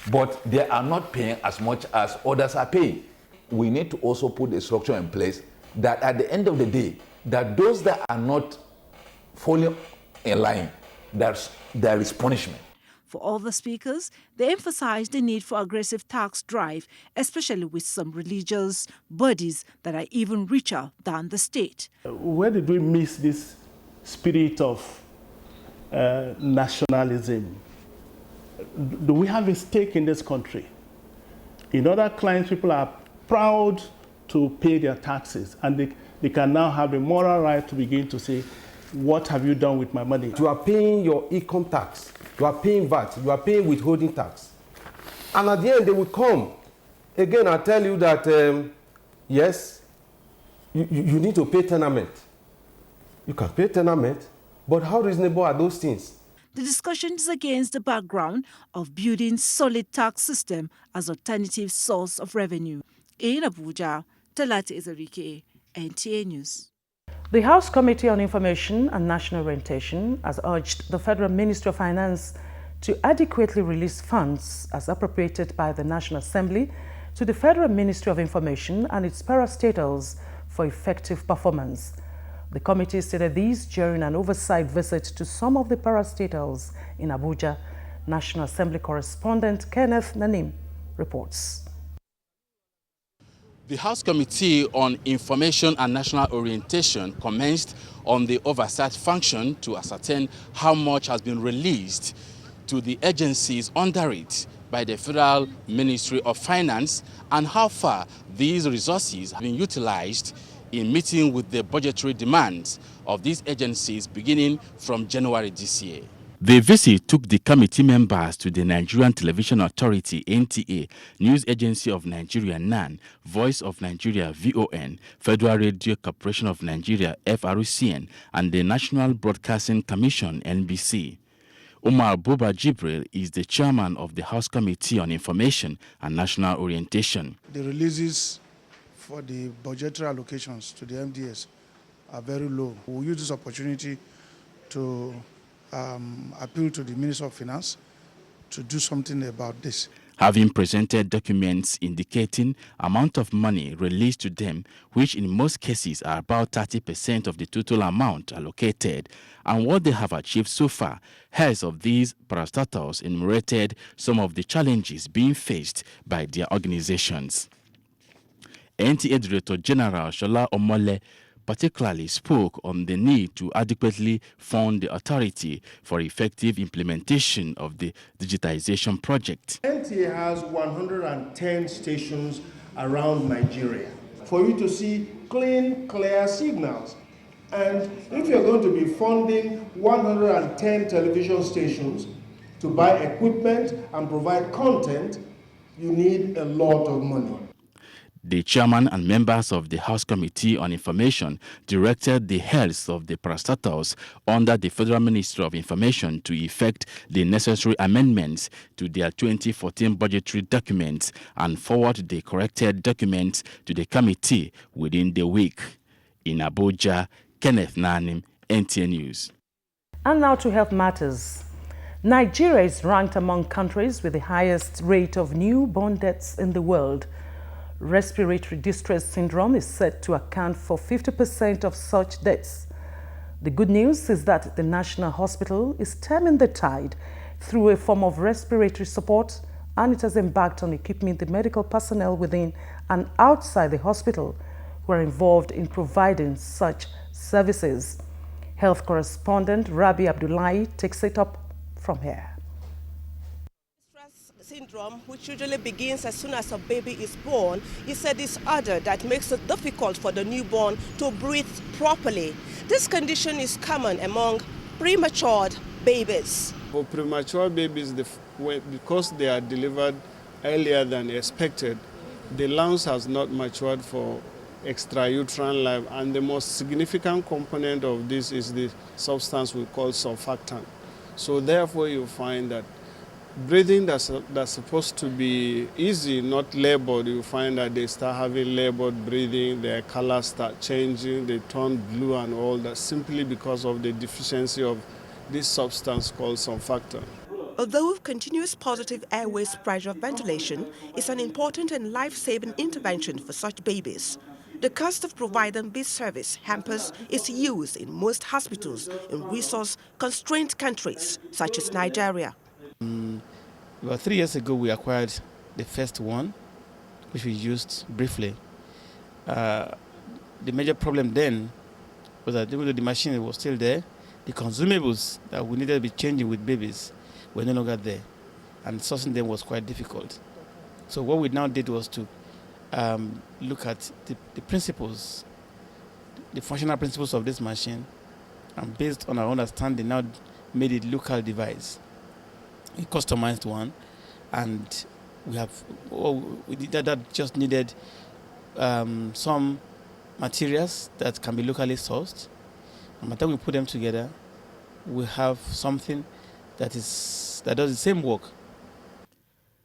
but they are not paying as much as others are paying. We need to also put a structure in place that at the end of the day, that those that are not fully in line, there is punishment. For all the speakers, they emphasized the need for aggressive tax drive, especially with some religious bodies that are even richer than the state. Where did we miss this spirit of nationalism? Do we have a stake in this country? In other clients, people are proud to pay their taxes, and they can now have a moral right to begin to say, what have you done with my money? You are paying your income tax, you are paying VAT, you are paying withholding tax. And at the end, they will come. Again, I tell you that, yes, you need to pay tenement. You can pay tenement, but how reasonable are those things? The discussion is against the background of building solid tax system as alternative source of revenue. In Abuja, Talatu Ezerike, NTA News. The House Committee on Information and National Orientation has urged the Federal Ministry of Finance to adequately release funds as appropriated by the National Assembly to the Federal Ministry of Information and its parastatals for effective performance. The committee stated this during an oversight visit to some of the parastatals in Abuja. National Assembly correspondent Kenneth Nanim reports. The House Committee on Information and National Orientation commenced on the oversight function to ascertain how much has been released to the agencies under it by the Federal Ministry of Finance and how far these resources have been utilized in meeting with the budgetary demands of these agencies beginning from January this year. The visit took the committee members to the Nigerian Television Authority (NTA), News Agency of Nigeria (NAN), Voice of Nigeria (VON), Federal Radio Corporation of Nigeria (FRCN), and the National Broadcasting Commission (NBC). Umar Buba Jibril is the chairman of the House Committee on Information and National Orientation. The releases for the budgetary allocations to the MDS are very low. We'll use this opportunity to appeal to the Minister of Finance to do something about this. Having presented documents indicating amount of money released to them, which in most cases are about 30% of the total amount allocated, and what they have achieved so far, heads of these parastatals enumerated some of the challenges being faced by their organizations. NTA Director General Shola Omole particularly spoke on the need to adequately fund the authority for effective implementation of the digitization project. NTA has 110 stations around Nigeria for you to see clean, clear signals. And if you're going to be funding 110 television stations to buy equipment and provide content, you need a lot of money. The chairman and members of the House Committee on Information directed the heads of the parastatals under the Federal Ministry of Information to effect the necessary amendments to their 2014 budgetary documents and forward the corrected documents to the committee within the week. In Abuja, Kenneth Nanim, NTA News. And now to health matters. Nigeria is ranked among countries with the highest rate of newborn deaths in the world. Respiratory distress syndrome is said to account for 50% of such deaths. The good news is that the National Hospital is turning the tide through a form of respiratory support, and it has embarked on equipping the medical personnel within and outside the hospital who are involved in providing such services. Health correspondent Rabi Abdullahi takes it up from here. Syndrome, which usually begins as soon as a baby is born, is a disorder that makes it difficult for the newborn to breathe properly. This condition is common among premature babies. For premature babies, because they are delivered earlier than expected, the lungs has not matured for extrauterine life, and the most significant component of this is the substance we call surfactant. So therefore you find that breathing that's supposed to be easy, not labored, you find that they start having labored breathing, their colors start changing, they turn blue and all that, simply because of the deficiency of this substance called surfactant. Although continuous positive airways pressure ventilation is an important and life-saving intervention for such babies, the cost of providing this service hampers its use in most hospitals in resource-constrained countries such as Nigeria. About 3 years ago, we acquired the first one, which we used briefly. The major problem then was that even though the machine was still there, the consumables that we needed to be changing with babies were no longer there, and sourcing them was quite difficult. So what we now did was to look at the principles, the functional principles of this machine, and based on our understanding, now made it local device. We customized one, and that just needed some materials that can be locally sourced. And by the time we put them together, we have something that does the same work.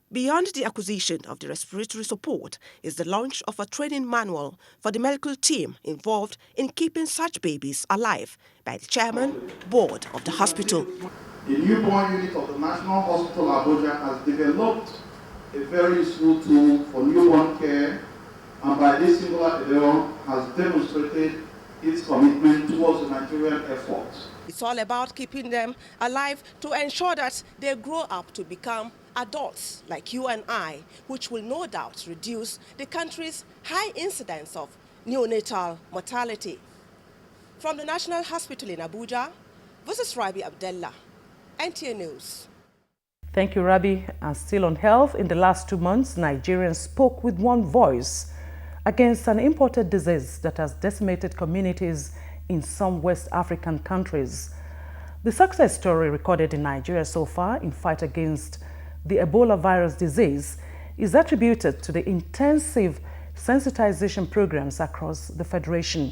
Beyond the acquisition of the respiratory support is the launch of a training manual for the medical team involved in keeping such babies alive by the chairman board of the hospital. The newborn unit of the National Hospital Abuja has developed a very useful tool for newborn care, and by this singular alone has demonstrated its commitment towards the Nigerian effort. It's all about keeping them alive to ensure that they grow up to become adults like you and I, which will no doubt reduce the country's high incidence of neonatal mortality. From the National Hospital in Abuja, this is Rabi Abdullah, NTA News. Thank you, Rabi. And still on health, in the last 2 months, Nigerians spoke with one voice against an imported disease that has decimated communities in some West African countries. The success story recorded in Nigeria so far in fight against the Ebola virus disease is attributed to the intensive sensitization programs across the Federation.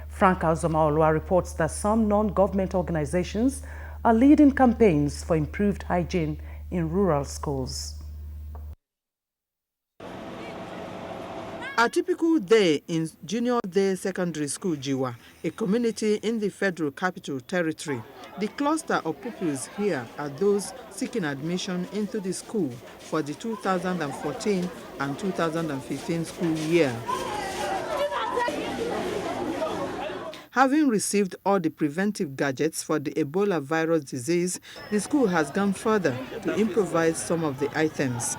Franca Uzoma-Olua reports that some non-government organizations are leading campaigns for improved hygiene in rural schools. A typical day in Junior Day Secondary School, Jiwa, a community in the Federal Capital Territory. The cluster of pupils here are those seeking admission into the school for the 2014 and 2015 school year. Having received all the preventive gadgets for the Ebola virus disease, the school has gone further to improvise some of the items.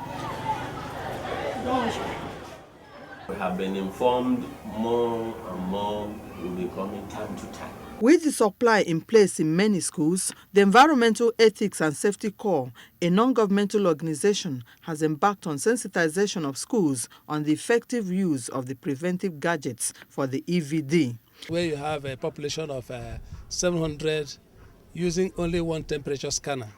We have been informed more and more will be coming time to time. With the supply in place in many schools, the Environmental Ethics and Safety Corps, a non-governmental organization, has embarked on sensitization of schools on the effective use of the preventive gadgets for the EVD. Where you have a population of 700 using only one temperature scanner,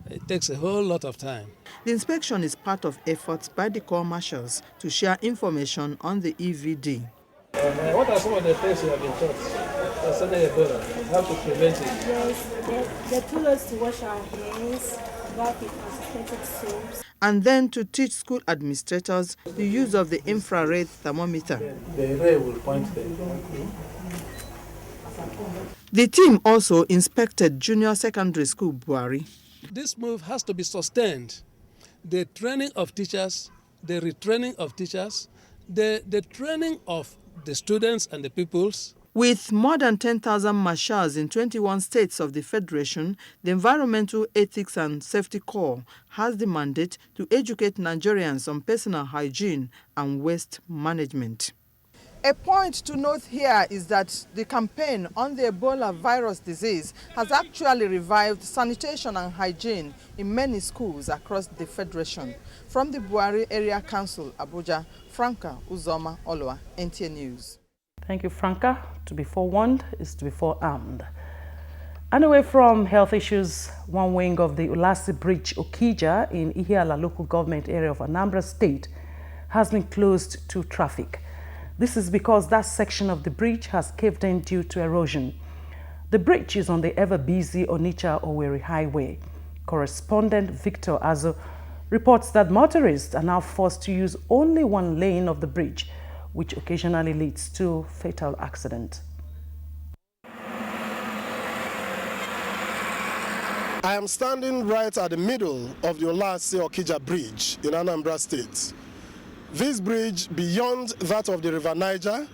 it takes a whole lot of time. The inspection is part of efforts by the Corps Marshals to share information on the EVD. What are some of the things you have been taught concerning Ebola? How to prevent it? Yes, they told us to wash our hands, bath with concentrated soaps. And then to teach school administrators the use of the infrared thermometer. The ray will point there. The team also inspected Junior Secondary School, Buari. This move has to be sustained. The training of teachers, the retraining of teachers, the training of the students and the pupils. With more than 10,000 marshals in 21 states of the Federation, the Environmental Ethics and Safety Corps has the mandate to educate Nigerians on personal hygiene and waste management. A point to note here is that the campaign on the Ebola virus disease has actually revived sanitation and hygiene in many schools across the Federation. From the Buari Area Council, Abuja, Franca Uzoma-Olua, NTA News. Thank you, Franca. To be forewarned is to be forearmed. And away from health issues, one wing of the Ulasi Bridge, Okija, in Ihiala local government area of Anambra State has been closed to traffic. This is because that section of the bridge has caved in due to erosion. The bridge is on the ever-busy Onitsha-Owerri Highway. Correspondent Victor Azo reports that motorists are now forced to use only one lane of the bridge, which occasionally leads to fatal accidents. I am standing right at the middle of the Olase-Okija Bridge in Anambra State. This bridge, beyond that of the River Niger,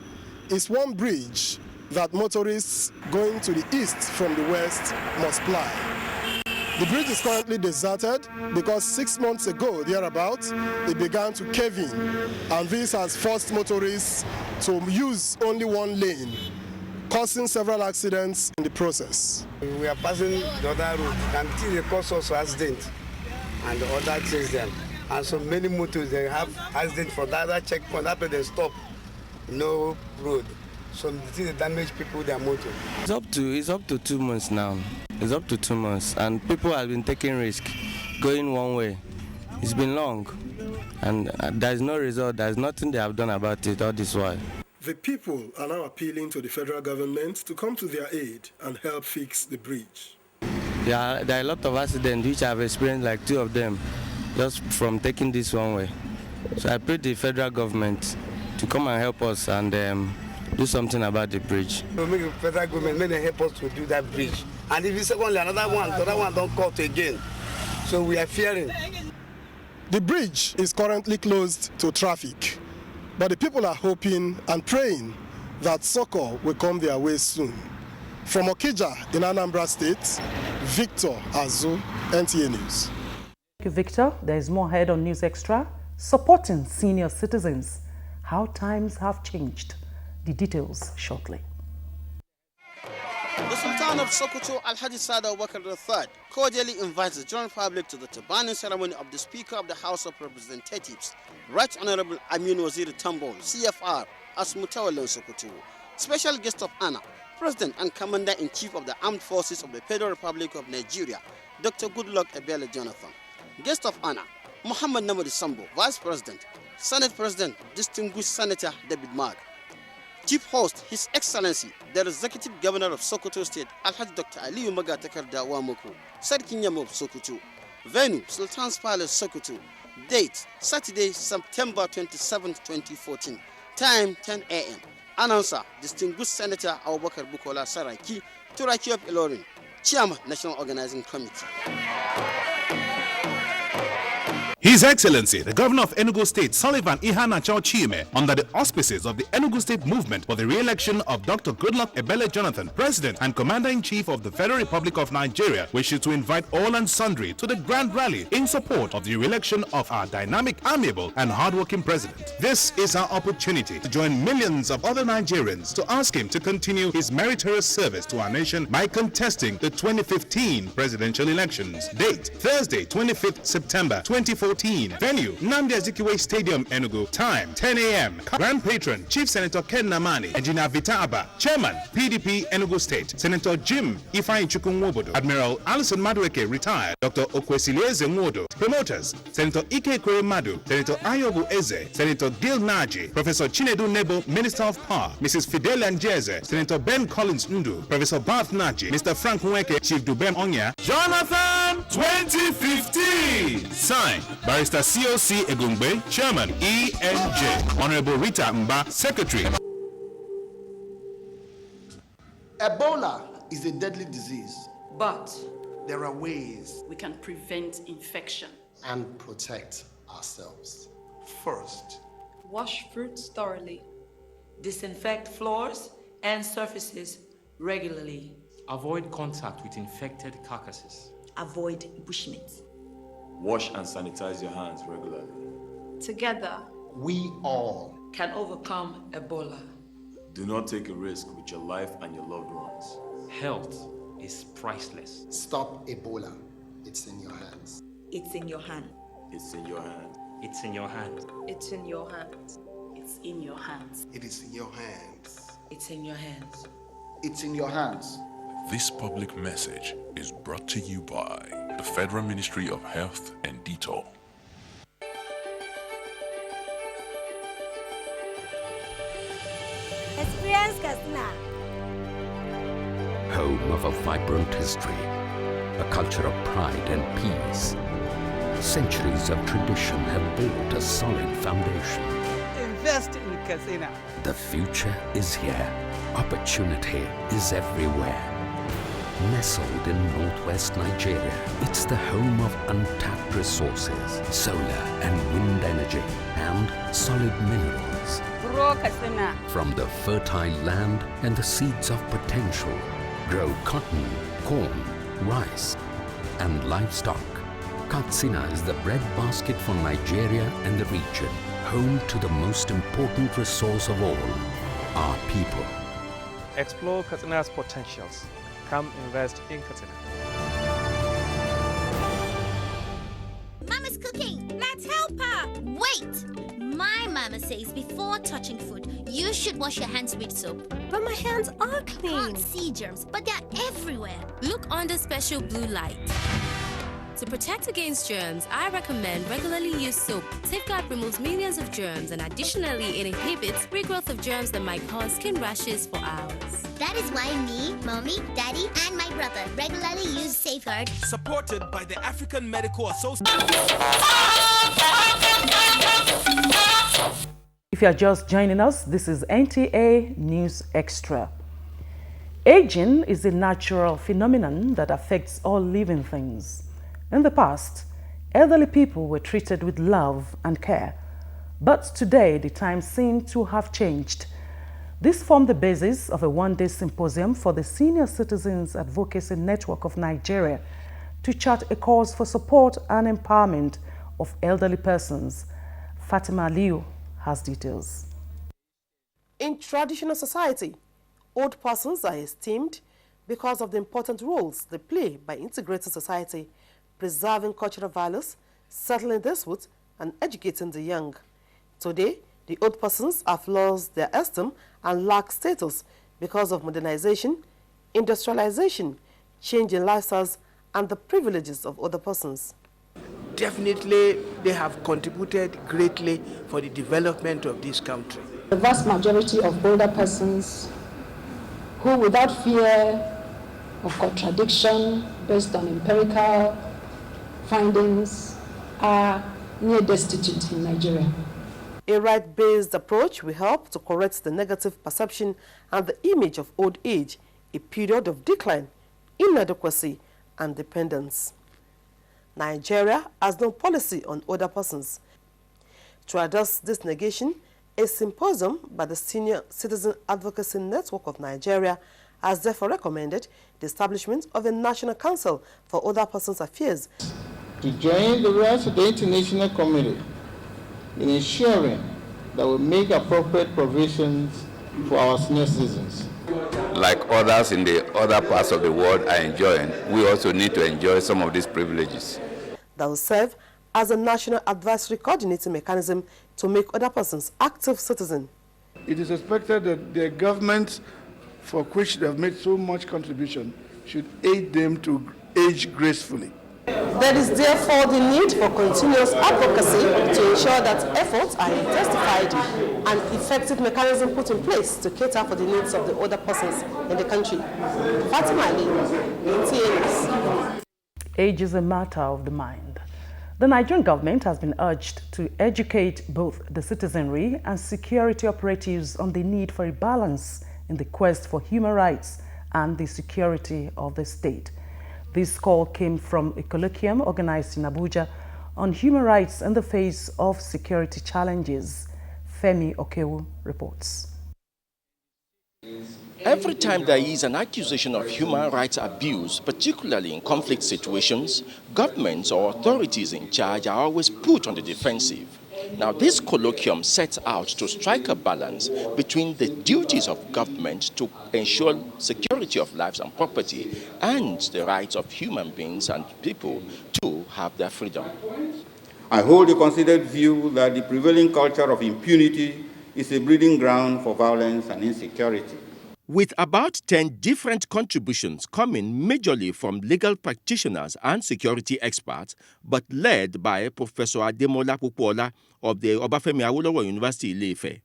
is one bridge that motorists going to the east from the west must ply. The bridge is currently deserted because 6 months ago, thereabouts, it began to cave in, and this has forced motorists to use only one lane, causing several accidents in the process. We are passing the other road, and it causes also accident and the other things there. And so many motors, they have accident for that other checkpoint, after they stop, no road. So they damage people, their motor. It's up to 2 months now. It's up to 2 months, and people have been taking risk, going one way. It's been long, and there's no result. There's nothing they have done about it all this while. The people are now appealing to the federal government to come to their aid and help fix the bridge. There are a lot of accidents which I've experienced, like 2 of them, just from taking this one way. So I pray the federal government to come and help us and do something about the bridge. So make the federal government may help us to do that bridge. And if it's only another one, the other one don't cut again. So we are fearing. The bridge is currently closed to traffic, but the people are hoping and praying that succor will come their way soon. From Okija in Anambra State, Victor Azu, NTA News. Thank you, Victor. There is more ahead on News Extra. Supporting senior citizens. How times have changed. The details shortly. The Sultan of Sokoto, Alhaji Sada Abubakar III, cordially invites the general public to the turbaning ceremony of the Speaker of the House of Representatives, Right Honorable Amin Waziri Tambol, CFR, as Mutawallan Sokoto. Special guest of honor, President and Commander-in-Chief of the Armed Forces of the Federal Republic of Nigeria, Dr. Goodluck Ebele Jonathan. Guest of honor, Muhammad Namadi Sambo, Vice President, Senate President, Distinguished Senator David Mark. Chief host, His Excellency, the Executive Governor of Sokoto State, Alhaji Dr. Aliyu Magatakarda Wamoko, Sarkin Yamo of Sokoto. Venue, Sultan's Palace, Sokoto. Date, Saturday, September 27, 2014. Time, 10 a.m. Announcer, Distinguished Senator Abubakar Bukola Saraki, Turaki of Ilorin, Chairman, National Organizing Committee. His Excellency, the Governor of Enugu State, Sullivan Ihanacho Chime, under the auspices of the Enugu State Movement for the re-election of Dr. Goodluck Ebele Jonathan, President and Commander-in-Chief of the Federal Republic of Nigeria, wishes to invite all and sundry to the grand rally in support of the re-election of our dynamic, amiable, and hardworking President. This is our opportunity to join millions of other Nigerians to ask him to continue his meritorious service to our nation by contesting the 2015 presidential elections. Date, Thursday, 25th September 2014. Venue, Nnamdi Azikiwe Stadium, Enugu. Time, 10 a.m. Grand Patron, Chief Senator Ken Namani, Engineer Vita Abba. Chairman, PDP, Enugu State, Senator Jim Ifeanyi Chukwunwobodo. Admiral Alison Madueke, retired. Dr. Okwesilieze Nwodo. Promoters, Senator Ike Kwere Madu, Senator Ayobu Eze, Senator Gil Naji, Professor Chinedu Nebo, Minister of Power, Mrs. Fidelia Njeze, Senator Ben Collins Ndu, Professor Bath Naji, Mr. Frank Nweke, Chief Dubem Onya. Jonathan 2015! Signed, Barrister COC Egungbe, Chairman ENJ. Honorable Rita Mba, Secretary. Ebola is a deadly disease, but there are ways we can prevent infection and protect ourselves. First, wash fruits thoroughly, disinfect floors and surfaces regularly, avoid contact with infected carcasses, avoid bushmeat. Wash and sanitize your hands regularly. Together, we all can overcome Ebola. Do not take a risk with your life and your loved ones. Health is priceless. Stop Ebola. It's in your hands. It's in your hand. It's in your hand. It's in your hand. It's in your hands. It's in your hands. It is in your hands. It's in your hands. It's in your hands. This public message is brought to you by the Federal Ministry of Health and Detour. Experience Katsina. Home of a vibrant history, a culture of pride and peace. Centuries of tradition have built a solid foundation. Invest in Katsina. The future is here. Opportunity is everywhere. Nestled in northwest Nigeria, it's the home of untapped resources, solar and wind energy, and solid minerals. Grow Katsina. From the fertile land and the seeds of potential, grow cotton, corn, rice, and livestock. Katsina is the breadbasket for Nigeria and the region, home to the most important resource of all, our people. Explore Katsina's potentials. Come invest in Katsina. Mama's cooking. Let's help her. Wait! My mama says before touching food, you should wash your hands with soap. But my hands are clean. You can't see germs, but they're everywhere. Look under special blue light. To protect against germs, I recommend regularly use soap. Safeguard removes millions of germs, and additionally, it inhibits regrowth of germs that might cause skin rashes for hours. That is why me, mommy, daddy, and my brother regularly use Safeguard. Supported by the African Medical Association. If you are just joining us, this is NTA News Extra. Aging is a natural phenomenon that affects all living things. In the past, elderly people were treated with love and care. But today, the times seem to have changed. This formed the basis of a one-day symposium for the Senior Citizens Advocacy Network of Nigeria to chart a course for support and empowerment of elderly persons. Fatima Liu has details. In traditional society, old persons are esteemed because of the important roles they play by integrating society, preserving cultural values, settling disputes, and educating the young. Today, the old persons have lost their esteem and lack status because of modernization, industrialization, changing lifestyles, and the privileges of other persons. Definitely, they have contributed greatly for the development of this country. The vast majority of older persons who, without fear of contradiction based on empirical findings, are near destitute in Nigeria. A right-based approach will help to correct the negative perception and the image of old age, a period of decline, inadequacy, and dependence. Nigeria has no policy on older persons. To address this negation, a symposium by the Senior Citizen Advocacy Network of Nigeria has therefore recommended the establishment of a National Council for Older Persons Affairs to join the rest of the international community in ensuring that we make appropriate provisions for our senior citizens. Like others in the other parts of the world are enjoying, we also need to enjoy some of these privileges. That will serve as a national advisory coordinating mechanism to make other persons active citizens. It is expected that the government, for which they have made so much contribution, should aid them to age gracefully. There is therefore the need for continuous advocacy to ensure that efforts are intensified and effective mechanisms put in place to cater for the needs of the older persons in the country. Fatima Ali, NTA. Age is a matter of the mind. The Nigerian government has been urged to educate both the citizenry and security operatives on the need for a balance in the quest for human rights and the security of the state. This call came from a colloquium organized in Abuja on human rights in the face of security challenges. Femi Okewu reports. Every time there is an accusation of human rights abuse, particularly in conflict situations, governments or authorities in charge are always put on the defensive. Now, this colloquium sets out to strike a balance between the duties of government to ensure security of lives and property and the rights of human beings and people to have their freedom. I hold a considered view that the prevailing culture of impunity is a breeding ground for violence and insecurity. With about 10 different contributions coming majorly from legal practitioners and security experts, but led by Professor Ademola Pupola of the Obafemi Awolowo University Ile-Ife,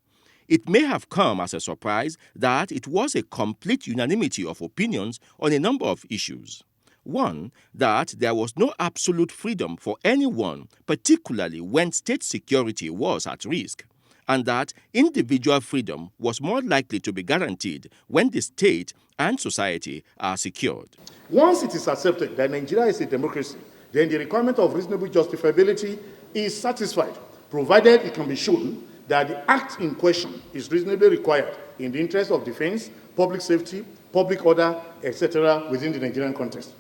it may have come as a surprise that it was a complete unanimity of opinions on a number of issues. One, that there was no absolute freedom for anyone, particularly when state security was at risk, and that individual freedom was more likely to be guaranteed when the state and society are secured. Once it is accepted that Nigeria is a democracy, then the requirement of reasonable justifiability is satisfied, provided it can be shown that the act in question is reasonably required in the interest of defense, public safety, public order, etc. within the Nigerian context.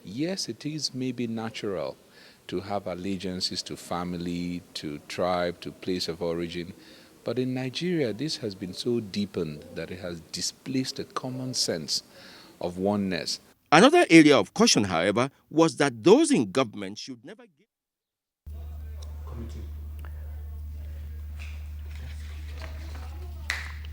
Yes, it is maybe natural to have allegiances to family, to tribe, to place of origin. But in Nigeria, this has been so deepened that it has displaced a common sense of oneness. Another area of caution, however, was that those in government should never give...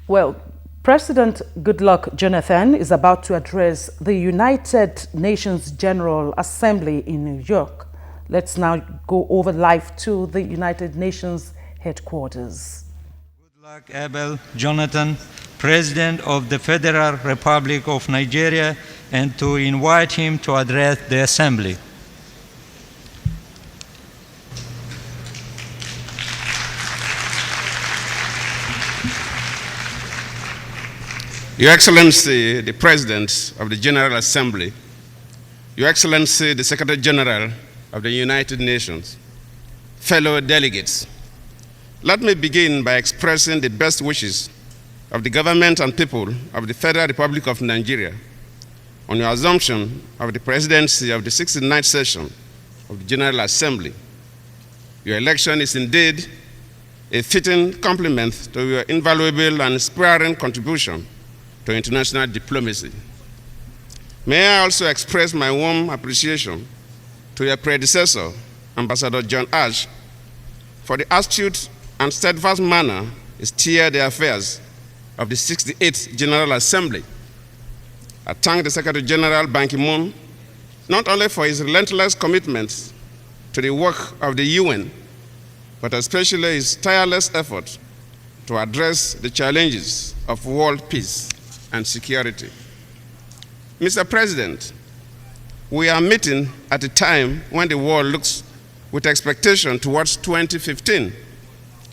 Well, President Goodluck Jonathan is about to address the United Nations General Assembly in New York. Let's now go over live to the United Nations headquarters. Goodluck Ebele Jonathan, President of the Federal Republic of Nigeria, and to invite him to address the Assembly. Your Excellency, the President of the General Assembly, Your Excellency, the Secretary General of the United Nations, fellow delegates, let me begin by expressing the best wishes of the government and people of the Federal Republic of Nigeria on your assumption of the presidency of the 69th session of the General Assembly. Your election is indeed a fitting complement to your invaluable and inspiring contribution to international diplomacy. May I also express my warm appreciation to your predecessor, Ambassador John Ash, for the astute and steadfast manner he steered the affairs of the 68th General Assembly. I thank the Secretary General Ban Ki-moon not only for his relentless commitment to the work of the UN, but especially his tireless effort to address the challenges of world peace and security. Mr. President, we are meeting at a time when the world looks with expectation towards 2015,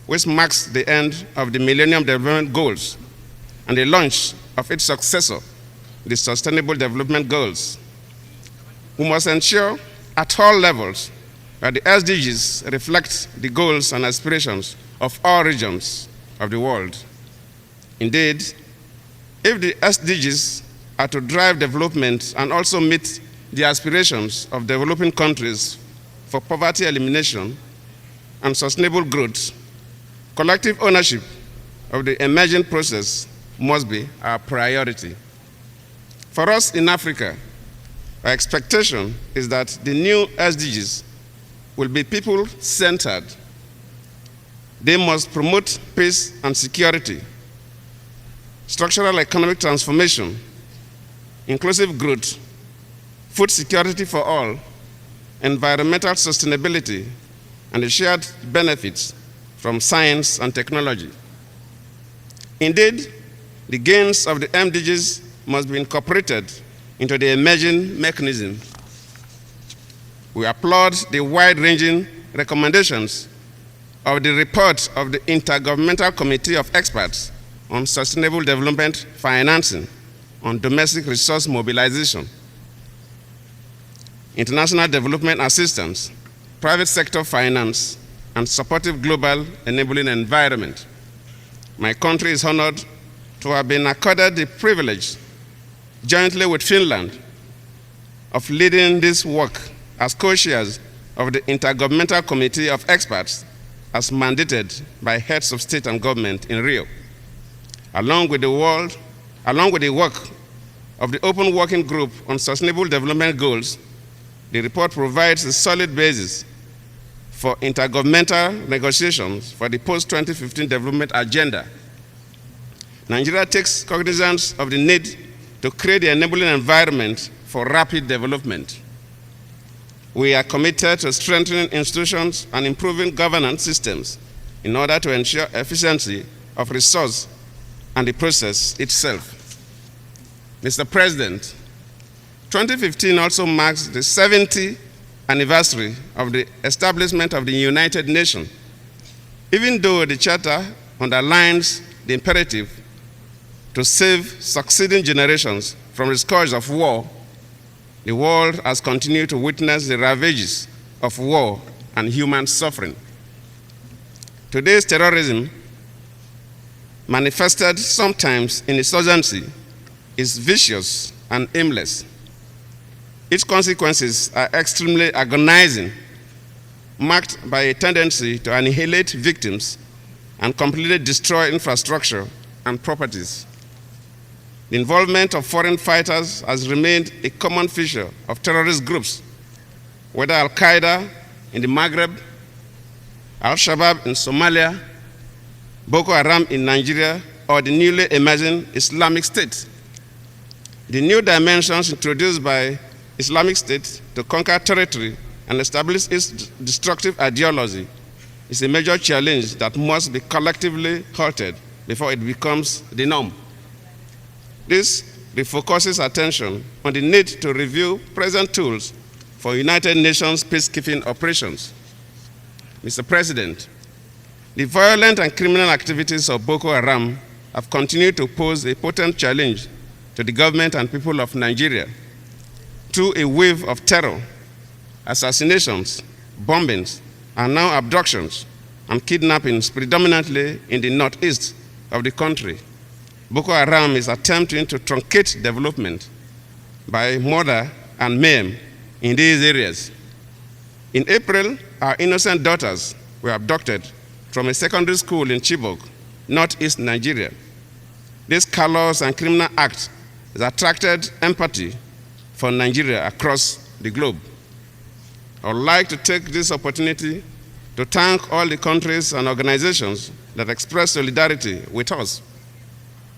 which marks the end of the Millennium Development Goals and the launch of its successor, the Sustainable Development Goals. We must ensure at all levels that the SDGs reflect the goals and aspirations of all regions of the world. Indeed, if the SDGs are to drive development and also meet the aspirations of developing countries for poverty elimination and sustainable growth, collective ownership of the emerging process must be our priority. For us in Africa, our expectation is that the new SDGs will be people-centered. They must promote peace and security, structural economic transformation, inclusive growth, food security for all, environmental sustainability, and the shared benefits from science and technology. Indeed, the gains of the MDGs must be incorporated into the emerging mechanism. We applaud the wide-ranging recommendations of the report of the Intergovernmental Committee of Experts on Sustainable Development Financing on Domestic Resource Mobilization, international development assistance, private sector finance, and supportive global enabling environment. My country is honored to have been accorded the privilege, jointly with Finland, of leading this work as co-chairs of the Intergovernmental Committee of Experts as mandated by heads of state and government in Rio. Along with the work of the Open Working Group on Sustainable Development Goals, the report provides a solid basis for intergovernmental negotiations for the post-2015 development agenda. Nigeria takes cognizance of the need to create the enabling environment for rapid development. We are committed to strengthening institutions and improving governance systems in order to ensure efficiency of resource and the process itself. Mr. President, 2015 also marks the 70th anniversary of the establishment of the United Nations. Even though the Charter underlines the imperative to save succeeding generations from the scourge of war, the world has continued to witness the ravages of war and human suffering. Today's terrorism, manifested sometimes in insurgency, is vicious and aimless. Its consequences are extremely agonizing, marked by a tendency to annihilate victims and completely destroy infrastructure and properties. The involvement of foreign fighters has remained a common feature of terrorist groups, whether Al-Qaeda in the Maghreb, Al-Shabaab in Somalia, Boko Haram in Nigeria, or the newly emerging Islamic State. The new dimensions introduced by Islamic State to conquer territory and establish its destructive ideology is a major challenge that must be collectively halted before it becomes the norm. This refocuses attention on the need to review present tools for United Nations peacekeeping operations. Mr. President, the violent and criminal activities of Boko Haram have continued to pose a potent challenge to the government and people of Nigeria. Through a wave of terror, assassinations, bombings, and now abductions and kidnappings predominantly in the northeast of the country, Boko Haram is attempting to truncate development by murder and mayhem in these areas. In April, our innocent daughters were abducted from a secondary school in Chibok, northeast Nigeria. This callous and criminal act has attracted empathy for Nigeria across the globe. I would like to take this opportunity to thank all the countries and organizations that express solidarity with us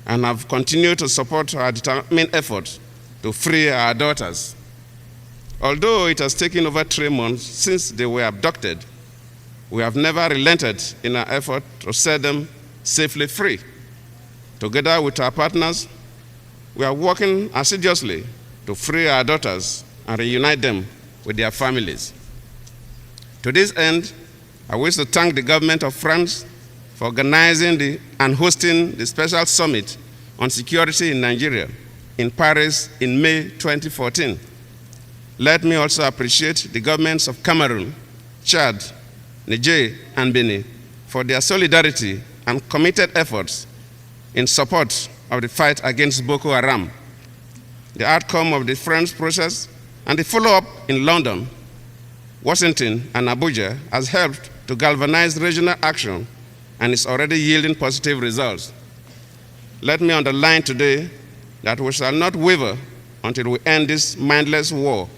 and have continued to support our determined efforts to free our daughters. Although it has taken over 3 months since they were abducted, we have never relented in our effort to set them safely free. Together with our partners, we are working assiduously to free our daughters and reunite them with their families. To this end, I wish to thank the government of France for organizing and hosting the special summit on security in Nigeria in Paris in May 2014. Let me also appreciate the governments of Cameroon, Chad, Niger, and Benin for their solidarity and committed efforts in support of the fight against Boko Haram. The outcome of the French process and the follow-up in London, Washington, and Abuja has helped to galvanize regional action and is already yielding positive results. Let me underline today that we shall not waver until we end this mindless war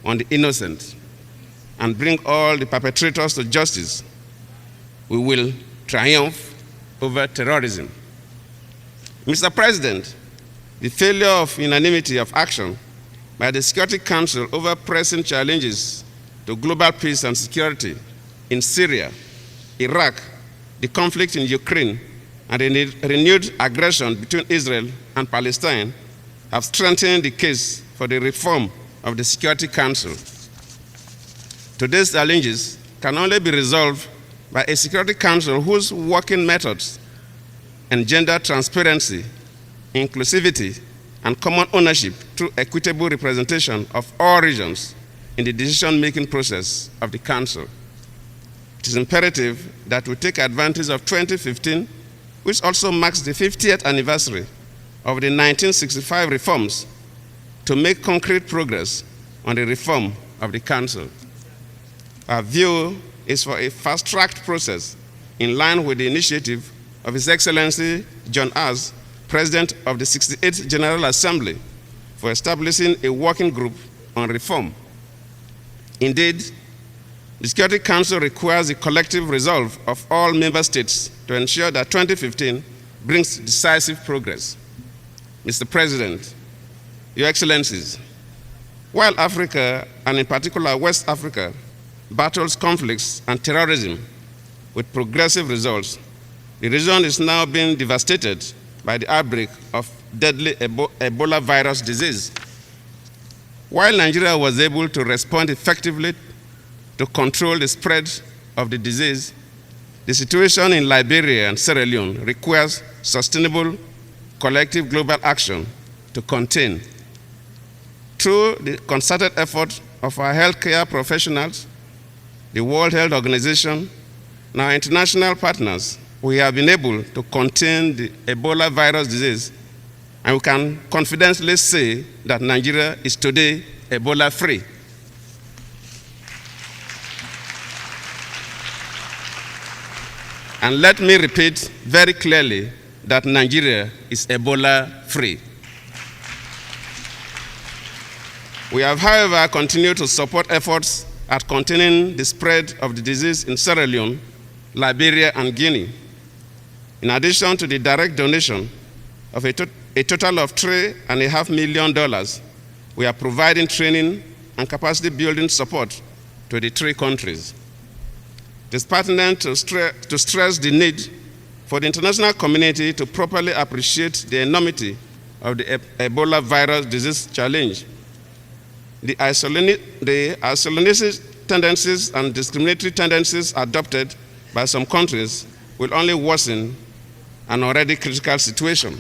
on the innocent and bring all the perpetrators to justice. We will triumph over terrorism. Mr. President, the failure of unanimity of action by the Security Council over pressing challenges to global peace and security in Syria, Iraq, the conflict in Ukraine, and the renewed aggression between Israel and Palestine have strengthened the case for the reform of the Security Council. Today's challenges can only be resolved by a Security Council whose working methods engender transparency, inclusivity, and common ownership through equitable representation of all regions in the decision-making process of the Council. It is imperative that we take advantage of 2015, which also marks the 50th anniversary of the 1965 reforms, to make concrete progress on the reform of the Council. Our view is for a fast-tracked process in line with the initiative of His Excellency John As, President of the 68th General Assembly, for establishing a working group on reform. Indeed, the Security Council requires the collective resolve of all member states to ensure that 2015 brings decisive progress. Mr. President, Your Excellencies, while Africa, and in particular West Africa, battles conflicts and terrorism with progressive results, the region is now being devastated by the outbreak of deadly Ebola virus disease. While Nigeria was able to respond effectively to control the spread of the disease, the situation in Liberia and Sierra Leone requires sustainable collective global action to contain. Through the concerted effort of our healthcare professionals, the World Health Organization, and our international partners, we have been able to contain the Ebola virus disease, and we can confidently say that Nigeria is today Ebola-free. And let me repeat very clearly that Nigeria is Ebola-free. We have, however, continued to support efforts at containing the spread of the disease in Sierra Leone, Liberia, and Guinea. In addition to the direct donation of a total of $3.5 million, we are providing training and capacity building support to the 3 countries. It is pertinent to stress the need for the international community to properly appreciate the enormity of the Ebola virus disease challenge. The isolationist tendencies and discriminatory tendencies adopted by some countries will only worsen an already critical situation.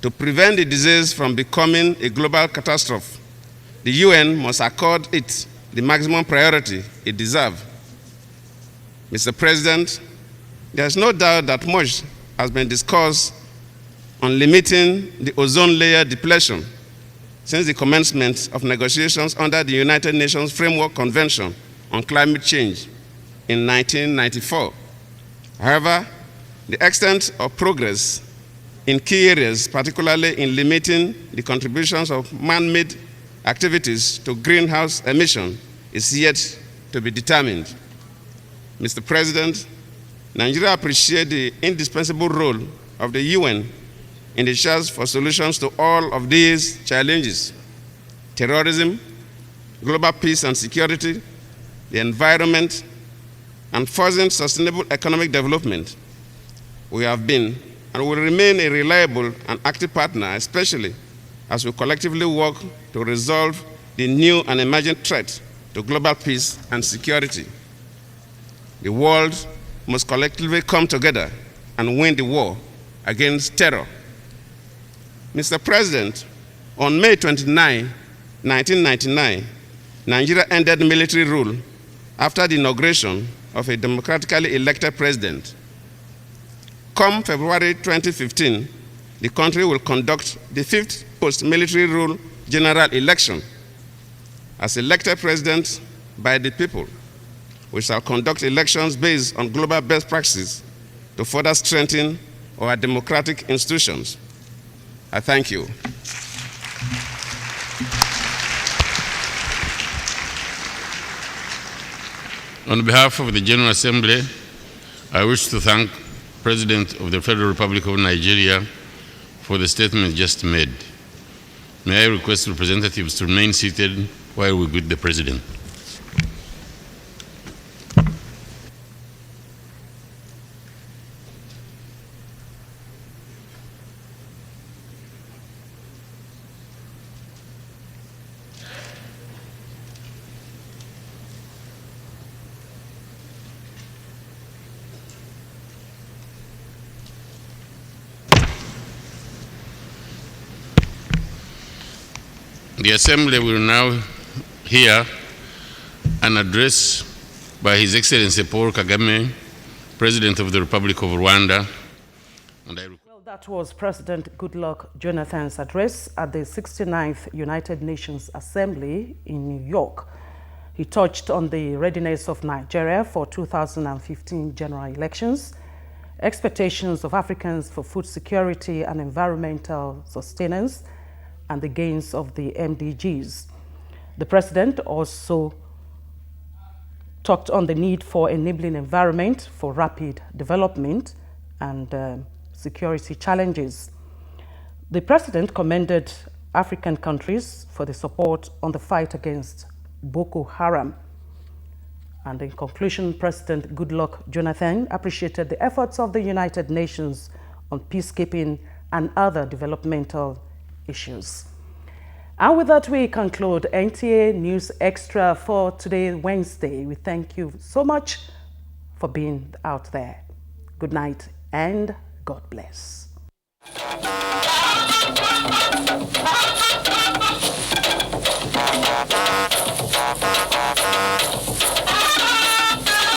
To prevent the disease from becoming a global catastrophe, the UN must accord it the maximum priority it deserves. Mr. President, there is no doubt that much has been discussed on limiting the ozone layer depletion since the commencement of negotiations under the United Nations Framework Convention on Climate Change in 1994. However, the extent of progress in key areas, particularly in limiting the contributions of man-made activities to greenhouse emission, is yet to be determined. Mr. President, Nigeria appreciates the indispensable role of the UN in the search for solutions to all of these challenges: terrorism, global peace and security, the environment, and furthering sustainable economic development. We have been and will remain a reliable and active partner, especially as we collectively work to resolve the new and emerging threat to global peace and security. The world must collectively come together and win the war against terror. Mr. President, on May 29, 1999, Nigeria ended military rule after the inauguration of a democratically elected president. Come February 2015, the country will conduct the 5th post-military rule general election. As elected president by the people, we shall conduct elections based on global best practices to further strengthen our democratic institutions. I thank you. On behalf of the General Assembly, I wish to thank the President of the Federal Republic of Nigeria for the statement just made. May I request representatives to remain seated while we greet the President. The Assembly will now hear an address by His Excellency Paul Kagame, President of the Republic of Rwanda. Well, that was President Goodluck Jonathan's address at the 69th United Nations Assembly in New York. He touched on the readiness of Nigeria for 2015 general elections, expectations of Africans for food security and environmental sustenance, and the gains of the MDGs. The President also talked on the need for enabling environment for rapid development and security challenges. The President commended African countries for the support on the fight against Boko Haram. And in conclusion, President Goodluck Jonathan appreciated the efforts of the United Nations on peacekeeping and other developmental issues. And with that, we conclude NTA News Extra for today, Wednesday. We thank you so much for being out there. Good night and God bless.